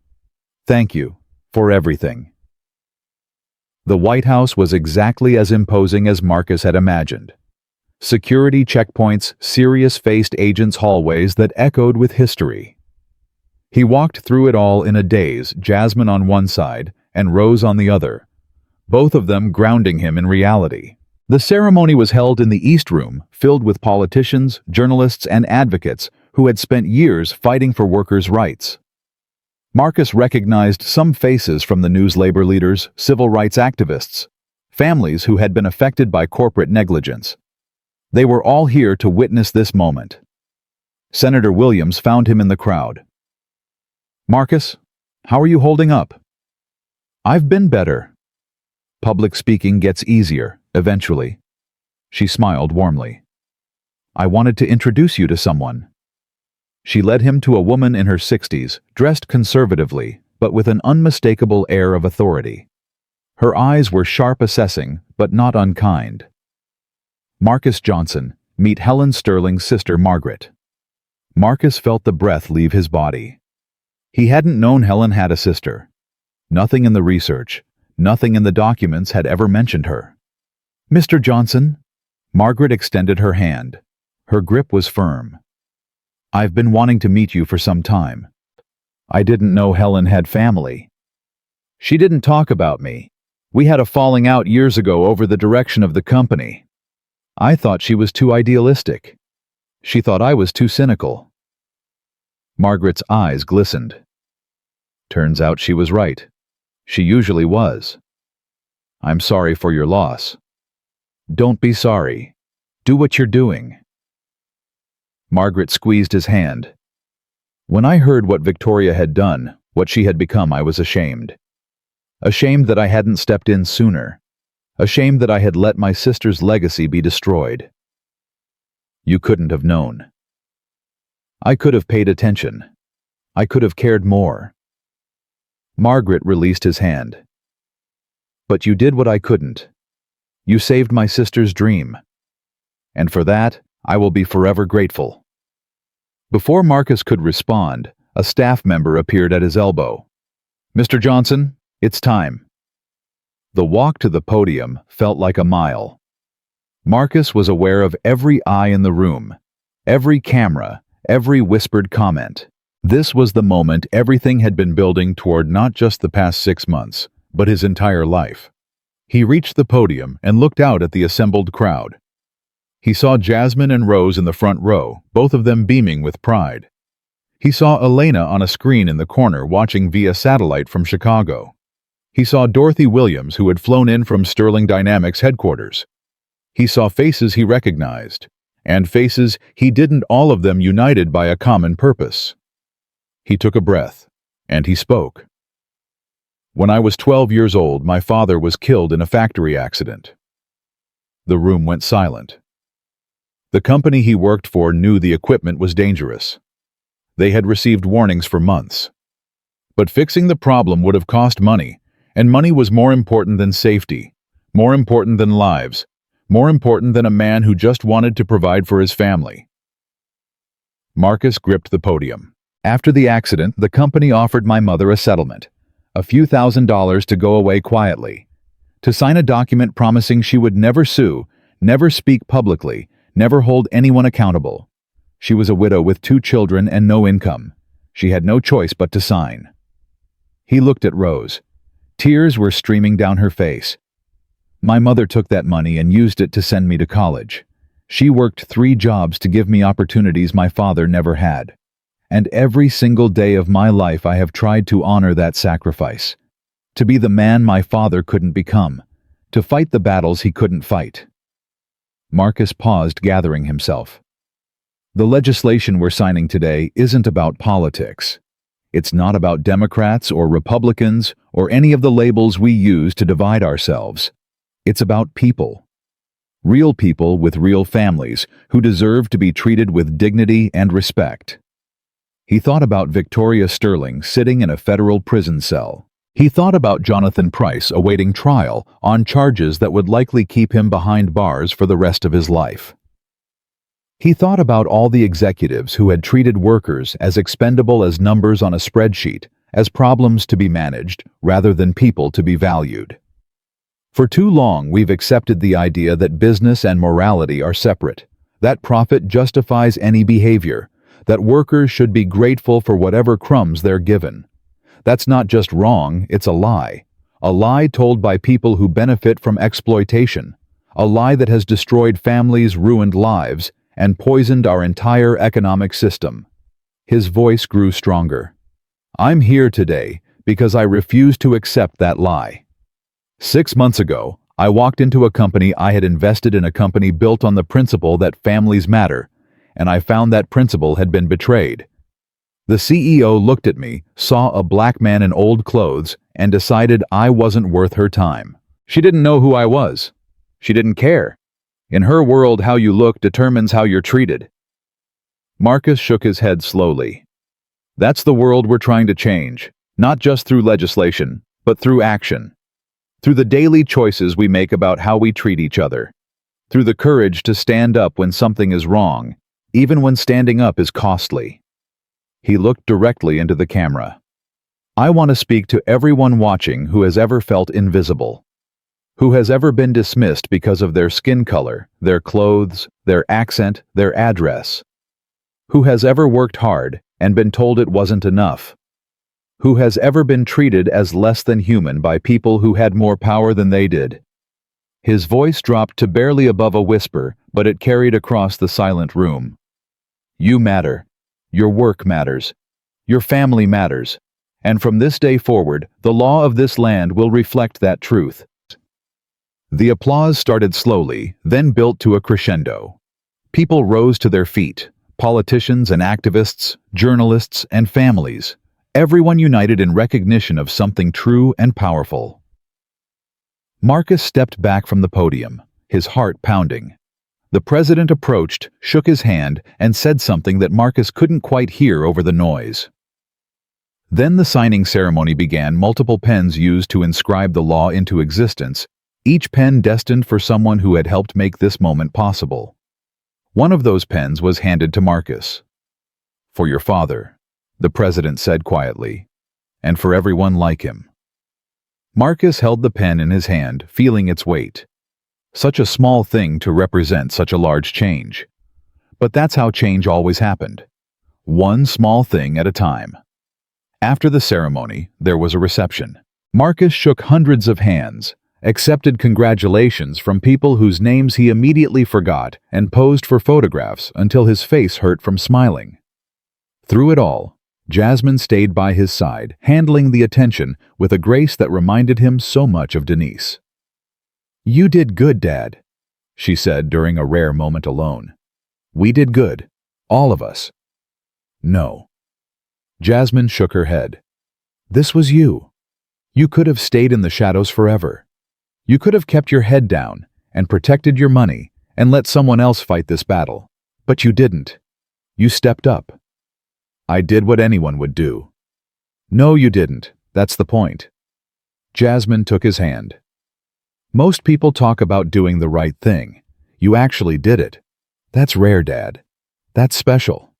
Thank you for everything." The White House was exactly as imposing as Marcus had imagined. Security checkpoints, serious-faced agents' hallways that echoed with history. He walked through it all in a daze, Jasmine on one side and Rose on the other, both of them grounding him in reality. The ceremony was held in the East Room, filled with politicians, journalists, and advocates who had spent years fighting for workers' rights. Marcus recognized some faces from the news labor leaders, civil rights activists, families who had been affected by corporate negligence. They were all here to witness this moment. Senator Williams found him in the crowd. "Marcus, how are you holding up?" "I've been better. Public speaking gets easier, eventually." She smiled warmly. "I wanted to introduce you to someone." She led him to a woman in her 60s, dressed conservatively, but with an unmistakable air of authority. Her eyes were sharp, assessing, but not unkind. "Marcus Johnson, meet Helen Sterling's sister Margaret." Marcus felt the breath leave his body. He hadn't known Helen had a sister. Nothing in the research, nothing in the documents had ever mentioned her. "Mr. Johnson?" Margaret extended her hand. Her grip was firm. "I've been wanting to meet you for some time. I didn't know Helen had family. She didn't talk about me. We had a falling out years ago over the direction of the company. I thought she was too idealistic. She thought I was too cynical." Margaret's eyes glistened. Turns out she was right. She usually was. "I'm sorry for your loss." "Don't be sorry. Do what you're doing." Margaret squeezed his hand. "When I heard what Victoria had done, what she had become, I was ashamed. Ashamed that I hadn't stepped in sooner. Ashamed that I had let my sister's legacy be destroyed." "You couldn't have known." "I could have paid attention. I could have cared more." Margaret released his hand. "But you did what I couldn't. You saved my sister's dream. And for that, I will be forever grateful." Before Marcus could respond, a staff member appeared at his elbow. "Mr. Johnson, it's time." The walk to the podium felt like a mile. Marcus was aware of every eye in the room, every camera, every whispered comment. This was the moment everything had been building toward, not just the past 6 months, but his entire life. He reached the podium and looked out at the assembled crowd. He saw Jasmine and Rose in the front row, both of them beaming with pride. He saw Elena on a screen in the corner watching via satellite from Chicago. He saw Dorothy Williams, who had flown in from Sterling Dynamics headquarters. He saw faces he recognized, and faces he didn't, all of them united by a common purpose. He took a breath, and he spoke. "When I was 12 years old, my father was killed in a factory accident." The room went silent. The company he worked for knew the equipment was dangerous. They had received warnings for months. But fixing the problem would have cost money, and money was more important than safety, more important than lives, more important than a man who just wanted to provide for his family. Marcus gripped the podium. "After the accident, the company offered my mother a settlement, a few $1,000s to go away quietly, to sign a document promising she would never sue, never speak publicly, never hold anyone accountable. She was a widow with 2 children and no income. She had no choice but to sign." He looked at Rose. Tears were streaming down her face. "My mother took that money and used it to send me to college. She worked 3 jobs to give me opportunities my father never had. And every single day of my life I have tried to honor that sacrifice. to be the man my father couldn't become, to fight the battles he couldn't fight. Marcus paused, gathering himself. The legislation we're signing today isn't about politics. It's not about Democrats or Republicans or any of the labels we use to divide ourselves. It's about people. Real people with real families who deserve to be treated with dignity and respect. He thought about Victoria Sterling sitting in a federal prison cell. He thought about Jonathan Price awaiting trial on charges that would likely keep him behind bars for the rest of his life. He thought about all the executives who had treated workers as expendable as numbers on a spreadsheet, as problems to be managed rather than people to be valued. For too long, we've accepted the idea that business and morality are separate, that profit justifies any behavior, that workers should be grateful for whatever crumbs they're given. That's not just wrong, it's a lie told by people who benefit from exploitation, a lie that has destroyed families, ruined lives, and poisoned our entire economic system. His voice grew stronger. I'm here today because I refuse to accept that lie. 6 months ago, I walked into a company I had invested in, a company built on the principle that families matter, and I found that principle had been betrayed. The CEO looked at me, saw a black man in old clothes, and decided I wasn't worth her time. She didn't know who I was. She didn't care. In her world, how you look determines how you're treated. Marcus shook his head slowly. That's the world we're trying to change, not just through legislation, but through action. Through the daily choices we make about how we treat each other. Through the courage to stand up when something is wrong, even when standing up is costly. He looked directly into the camera. I want to speak to everyone watching who has ever felt invisible. Who has ever been dismissed because of their skin color, their clothes, their accent, their address? Who has ever worked hard and been told it wasn't enough? Who has ever been treated as less than human by people who had more power than they did? His voice dropped to barely above a whisper, but it carried across the silent room. You matter. Your work matters. Your family matters. And from this day forward, the law of this land will reflect that truth. The applause started slowly, then built to a crescendo. People rose to their feet, politicians and activists, journalists and families, everyone united in recognition of something true and powerful. Marcus stepped back from the podium, his heart pounding. The president approached, shook his hand, and said something that Marcus couldn't quite hear over the noise. Then the signing ceremony began, multiple pens used to inscribe the law into existence, each pen destined for someone who had helped make this moment possible. One of those pens was handed to Marcus. For your father, the president said quietly, and for everyone like him. Marcus held the pen in his hand, feeling its weight. Such a small thing to represent such a large change. But that's how change always happened. One small thing at a time. After the ceremony, there was a reception. Marcus shook hundreds of hands, accepted congratulations from people whose names he immediately forgot, and posed for photographs until his face hurt from smiling. Through it all, Jasmine stayed by his side, handling the attention with a grace that reminded him so much of Denise. You did good, Dad, she said during a rare moment alone. We did good. All of us. No. Jasmine shook her head. This was you. You could have stayed in the shadows forever. You could have kept your head down and protected your money and let someone else fight this battle. But you didn't. You stepped up. I did what anyone would do. No, you didn't. That's the point. Jasmine took his hand. Most people talk about doing the right thing. You actually did it. That's rare, Dad. That's special.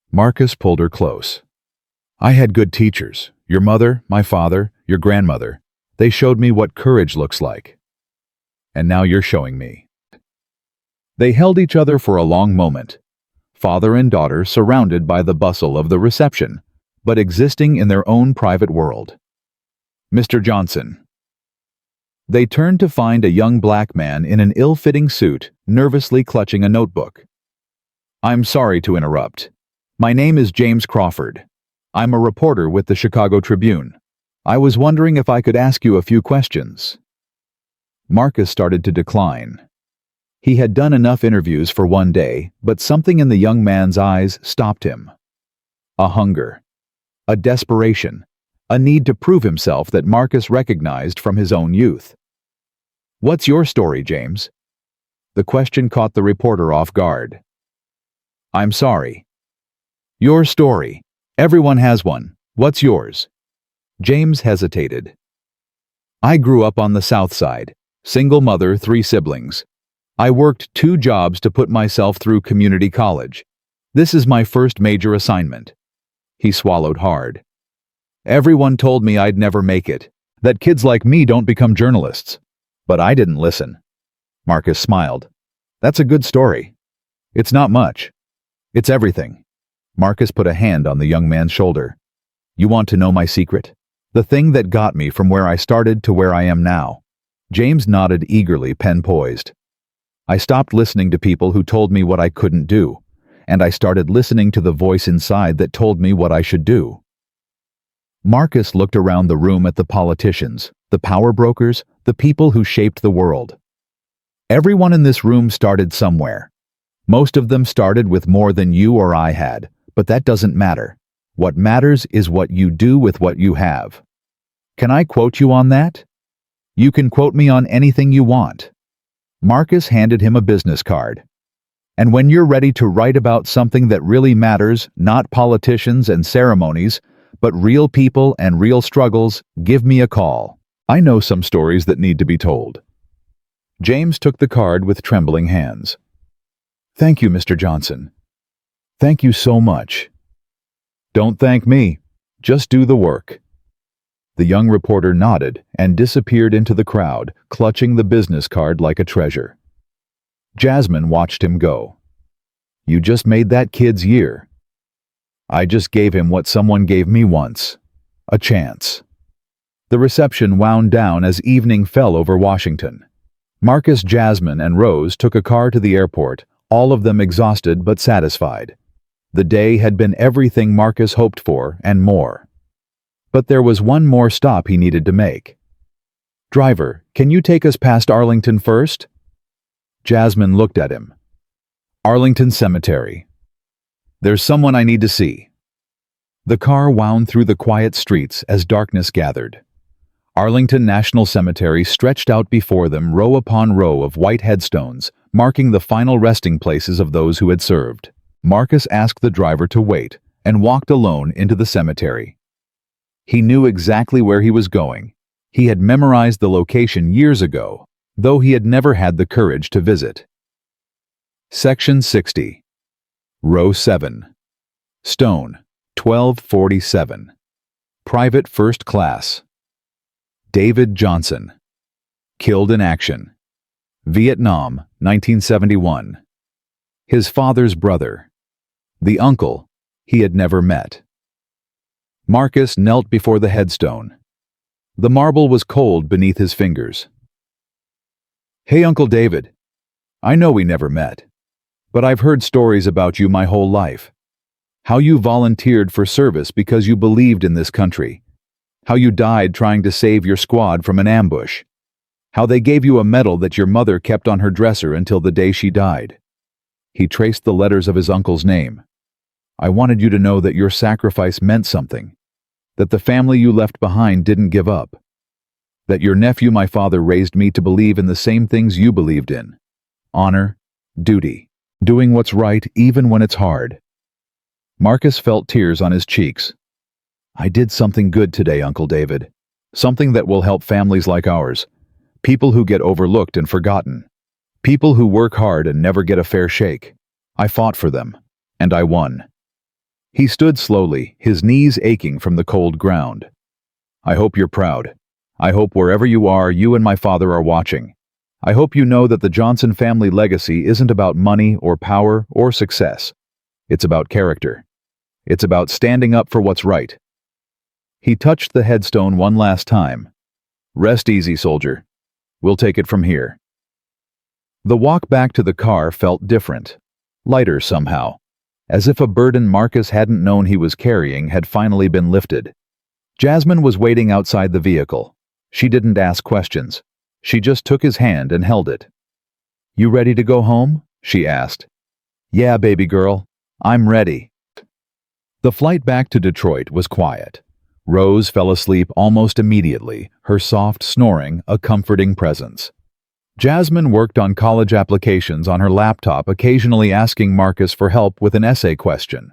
Marcus pulled her close. I had good teachers. Your mother, my father, your grandmother. They showed me what courage looks like. And now you're showing me. They held each other for a long moment, father and daughter surrounded by the bustle of the reception, but existing in their own private world. Mr. Johnson. They turned to find a young black man in an ill-fitting suit, nervously clutching a notebook. I'm sorry to interrupt. My name is James Crawford. I'm a reporter with the Chicago Tribune. I was wondering if I could ask you a few questions. Marcus started to decline. He had done enough interviews for one day, but something in the young man's eyes stopped him. A hunger, a desperation, a need to prove himself that Marcus recognized from his own youth. "What's your story, James?" The question caught the reporter off guard. "I'm sorry." "Your story. Everyone has one. What's yours?" James hesitated. "I grew up on the South Side. Single mother, 3 siblings. I worked 2 jobs to put myself through community college. This is my first major assignment." He swallowed hard. "Everyone told me I'd never make it, that kids like me don't become journalists. But I didn't listen." Marcus smiled. "That's a good story." "It's not much. It's everything." Marcus put a hand on the young man's shoulder. "You want to know my secret? The thing that got me from where I started to where I am now." James nodded eagerly, pen poised. "I stopped listening to people who told me what I couldn't do, and I started listening to the voice inside that told me what I should do." Marcus looked around the room at the politicians, the power brokers, the people who shaped the world. Everyone in this room started somewhere. Most of them started with more than you or I had, but that doesn't matter. What matters is what you do with what you have. Can I quote you on that? You can quote me on anything you want. Marcus handed him a business card. "And when you're ready to write about something that really matters, not politicians and ceremonies, but real people and real struggles, give me a call. I know some stories that need to be told." James took the card with trembling hands. "Thank you, Mr. Johnson. Thank you so much." "Don't thank me. Just do the work." The young reporter nodded and disappeared into the crowd, clutching the business card like a treasure. Jasmine watched him go. "You just made that kid's year." "I just gave him what someone gave me once. A chance." The reception wound down as evening fell over Washington. Marcus, Jasmine, and Rose took a car to the airport, all of them exhausted but satisfied. The day had been everything Marcus hoped for and more. But there was one more stop he needed to make. "Driver, can you take us past Arlington first?" Jasmine looked at him. "Arlington Cemetery. There's someone I need to see." The car wound through the quiet streets as darkness gathered. Arlington National Cemetery stretched out before them, row upon row of white headstones, marking the final resting places of those who had served. Marcus asked the driver to wait and walked alone into the cemetery. He knew exactly where he was going. He had memorized the location years ago, though he had never had the courage to visit. Section 60. Row 7. Stone, 1247. Private First Class. David Johnson. Killed in action. Vietnam, 1971. His father's brother. The uncle he had never met. Marcus knelt before the headstone. The marble was cold beneath his fingers. "Hey, Uncle David. I know we never met, but I've heard stories about you my whole life. How you volunteered for service because you believed in this country. How you died trying to save your squad from an ambush. How they gave you a medal that your mother kept on her dresser until the day she died." He traced the letters of his uncle's name. "I wanted you to know that your sacrifice meant something, that the family you left behind didn't give up, that your nephew my father raised me to believe in the same things you believed in. Honor, duty, doing what's right even when it's hard." Marcus felt tears on his cheeks. "I did something good today, Uncle David. Something that will help families like ours. People who get overlooked and forgotten. People who work hard and never get a fair shake. I fought for them, and I won." He stood slowly, his knees aching from the cold ground. "I hope you're proud. I hope wherever you are, you and my father are watching. I hope you know that the Johnson family legacy isn't about money or power or success. It's about character. It's about standing up for what's right." He touched the headstone one last time. "Rest easy, soldier. We'll take it from here." The walk back to the car felt different, lighter somehow, as if a burden Marcus hadn't known he was carrying had finally been lifted. Jasmine was waiting outside the vehicle. She didn't ask questions. She just took his hand and held it. "You ready to go home?" she asked. "Yeah, baby girl. I'm ready." The flight back to Detroit was quiet. Rose fell asleep almost immediately, her soft snoring a comforting presence. Jasmine worked on college applications on her laptop, occasionally asking Marcus for help with an essay question.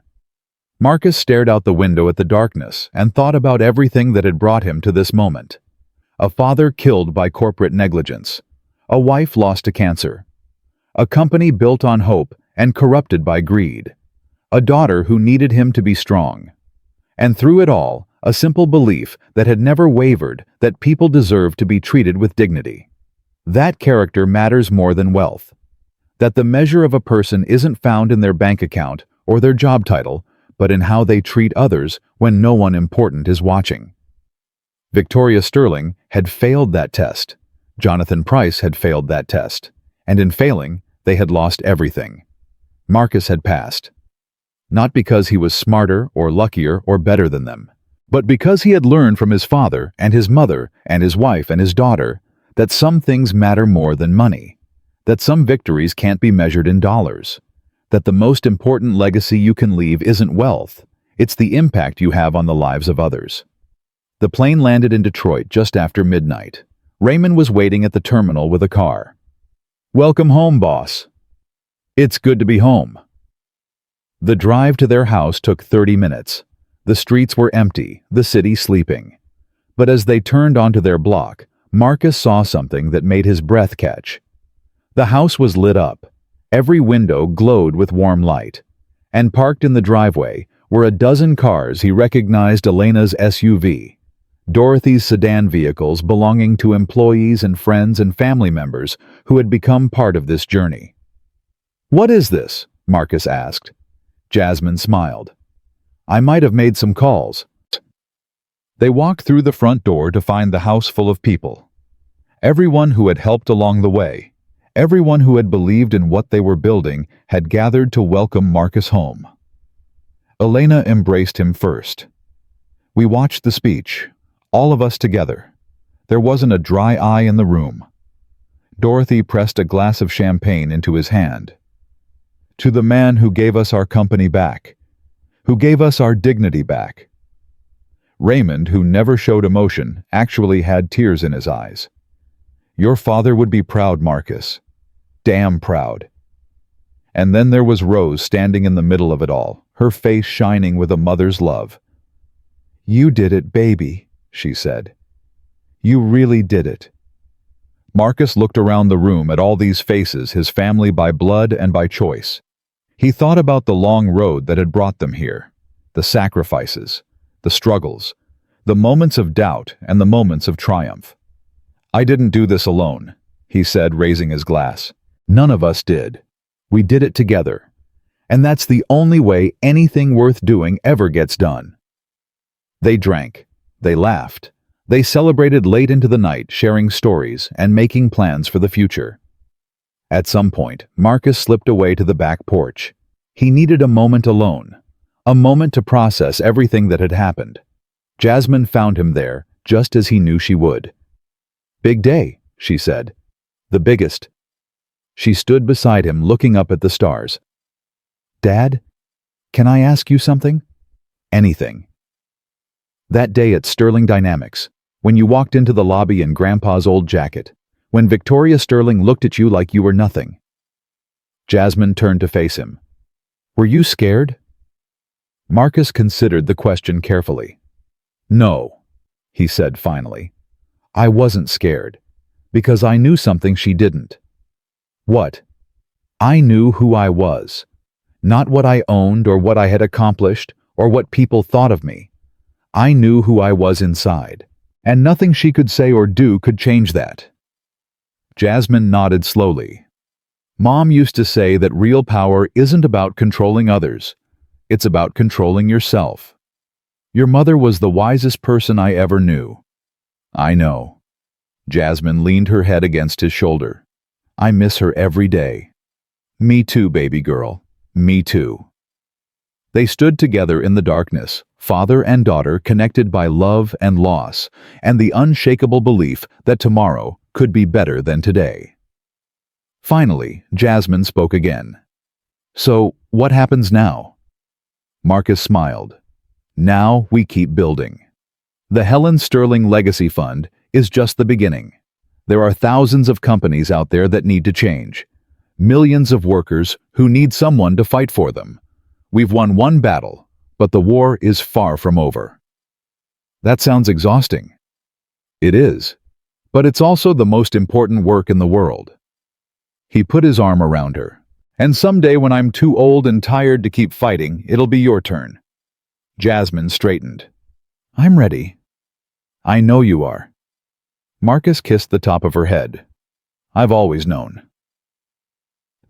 Marcus stared out the window at the darkness and thought about everything that had brought him to this moment. A father killed by corporate negligence. A wife lost to cancer. A company built on hope and corrupted by greed. A daughter who needed him to be strong. And through it all, a simple belief that had never wavered that people deserve to be treated with dignity. That character matters more than wealth. That the measure of a person isn't found in their bank account or their job title, but in how they treat others when no one important is watching. Victoria Sterling had failed that test. Jonathan Price had failed that test. And in failing, they had lost everything. Marcus had passed. Not because he was smarter or luckier or better than them, but because he had learned from his father and his mother and his wife and his daughter that some things matter more than money, that some victories can't be measured in dollars, that the most important legacy you can leave isn't wealth, it's the impact you have on the lives of others. The plane landed in Detroit just after midnight. Raymond was waiting at the terminal with a car. "Welcome home, boss." "It's good to be home." The drive to their house took 30 minutes. The streets were empty, the city sleeping. But as they turned onto their block, Marcus saw something that made his breath catch. The house was lit up. Every window glowed with warm light. And parked in the driveway were a dozen cars he recognized: Elena's SUV, Dorothy's sedan vehicles belonging to employees and friends and family members who had become part of this journey. "What is this?" Marcus asked. Jasmine smiled. "I might have made some calls." They walked through the front door to find the house full of people. Everyone who had helped along the way, everyone who had believed in what they were building had gathered to welcome Marcus home. Elena embraced him first. We watched the speech, all of us together. There wasn't a dry eye in the room. Dorothy pressed a glass of champagne into his hand. "To the man who gave us our company back, who gave us our dignity back." Raymond, who never showed emotion, actually had tears in his eyes. "Your father would be proud, Marcus. Damn proud." And then there was Rose standing in the middle of it all, her face shining with a mother's love. "You did it, baby," she said. "You really did it." Marcus looked around the room at all these faces, his family by blood and by choice. He thought about the long road that had brought them here, the sacrifices, the struggles, the moments of doubt and the moments of triumph. "I didn't do this alone," he said, raising his glass. "None of us did. We did it together. And that's the only way anything worth doing ever gets done." They drank. They laughed. They celebrated late into the night, sharing stories and making plans for the future. At some point, Marcus slipped away to the back porch. He needed a moment alone, a moment to process everything that had happened. Jasmine found him there, just as he knew she would. "Big day," she said. "The biggest." She stood beside him, looking up at the stars. "Dad, can I ask you something?" "Anything." That day at Sterling Dynamics, when you walked into the lobby in Grandpa's old jacket, when Victoria Sterling looked at you like you were nothing. Jasmine turned to face him. "Were you scared?" Marcus considered the question carefully. "No," he said finally. "I wasn't scared, because I knew something she didn't." "What?" "I knew who I was. Not what I owned or what I had accomplished or what people thought of me. I knew who I was inside, and nothing she could say or do could change that." Jasmine nodded slowly. "Mom used to say that real power isn't about controlling others. It's about controlling yourself. Your mother was the wisest person I ever knew." "I know." Jasmine leaned her head against his shoulder. "I miss her every day." "Me too, baby girl. Me too." They stood together in the darkness, Father and daughter connected by love and loss, and the unshakable belief that tomorrow could be better than today. Finally, Jasmine spoke again. "So, what happens now?" Marcus smiled. "Now we keep building. The Helen Sterling Legacy Fund is just the beginning. There are thousands of companies out there that need to change. Millions of workers who need someone to fight for them. We've won one battle, but the war is far from over." That sounds exhausting. It is, but it's also the most important work in the world. He put his arm around her. "And someday when I'm too old and tired to keep fighting, it'll be your turn." Jasmine straightened. "I'm ready." "I know you are." Marcus kissed the top of her head. "I've always known."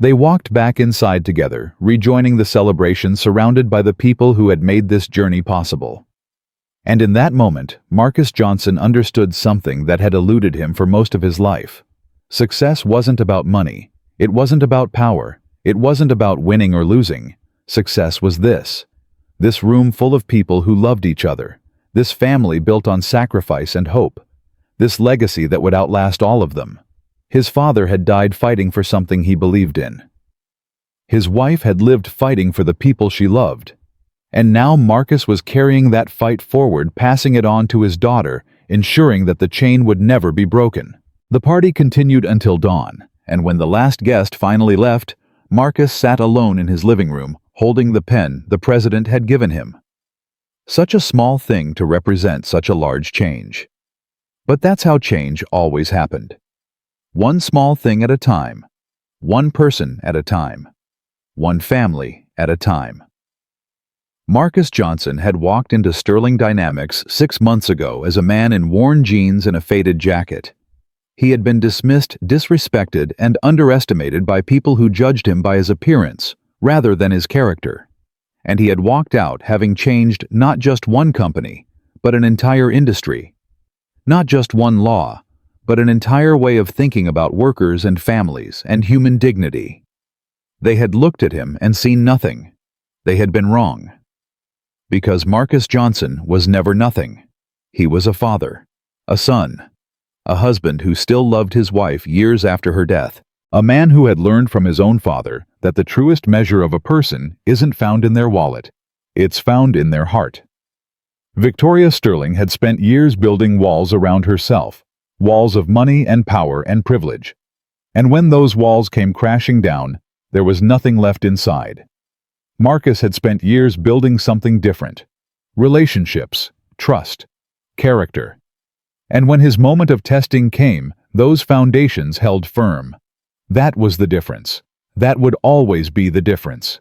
They walked back inside together, rejoining the celebration surrounded by the people who had made this journey possible. And in that moment, Marcus Johnson understood something that had eluded him for most of his life. Success wasn't about money. It wasn't about power. It wasn't about winning or losing. Success was this. This room full of people who loved each other. This family built on sacrifice and hope. This legacy that would outlast all of them. His father had died fighting for something he believed in. His wife had lived fighting for the people she loved. And now Marcus was carrying that fight forward, passing it on to his daughter, ensuring that the chain would never be broken. The party continued until dawn, and when the last guest finally left, Marcus sat alone in his living room, holding the pen the president had given him. Such a small thing to represent such a large change. But that's how change always happened. One small thing at a time. One person at a time. One family at a time. Marcus Johnson had walked into Sterling Dynamics 6 months ago as a man in worn jeans and a faded jacket. He had been dismissed, disrespected, and underestimated by people who judged him by his appearance, rather than his character. And he had walked out having changed not just one company, but an entire industry. Not just one law, but an entire way of thinking about workers and families and human dignity. They had looked at him and seen nothing. They had been wrong. Because Marcus Johnson was never nothing. He was a father, a son, a husband who still loved his wife years after her death, a man who had learned from his own father that the truest measure of a person isn't found in their wallet, it's found in their heart. Victoria Sterling had spent years building walls around herself, walls of money and power and privilege. And when those walls came crashing down, there was nothing left inside. Marcus had spent years building something different. Relationships, trust, character. And when his moment of testing came, those foundations held firm. That was the difference. That would always be the difference.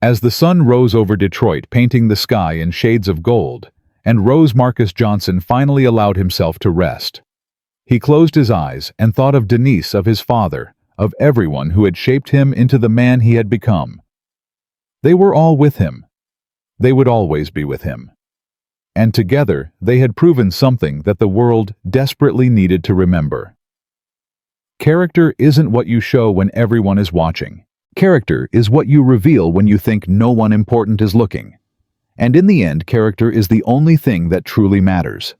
As the sun rose over Detroit, painting the sky in shades of gold, and Marcus Johnson finally allowed himself to rest. He closed his eyes and thought of Denise, of his father, of everyone who had shaped him into the man he had become. They were all with him. They would always be with him. And together they had proven something that the world desperately needed to remember. Character isn't what you show when everyone is watching. Character is what you reveal when you think no one important is looking. And in the end, character is the only thing that truly matters.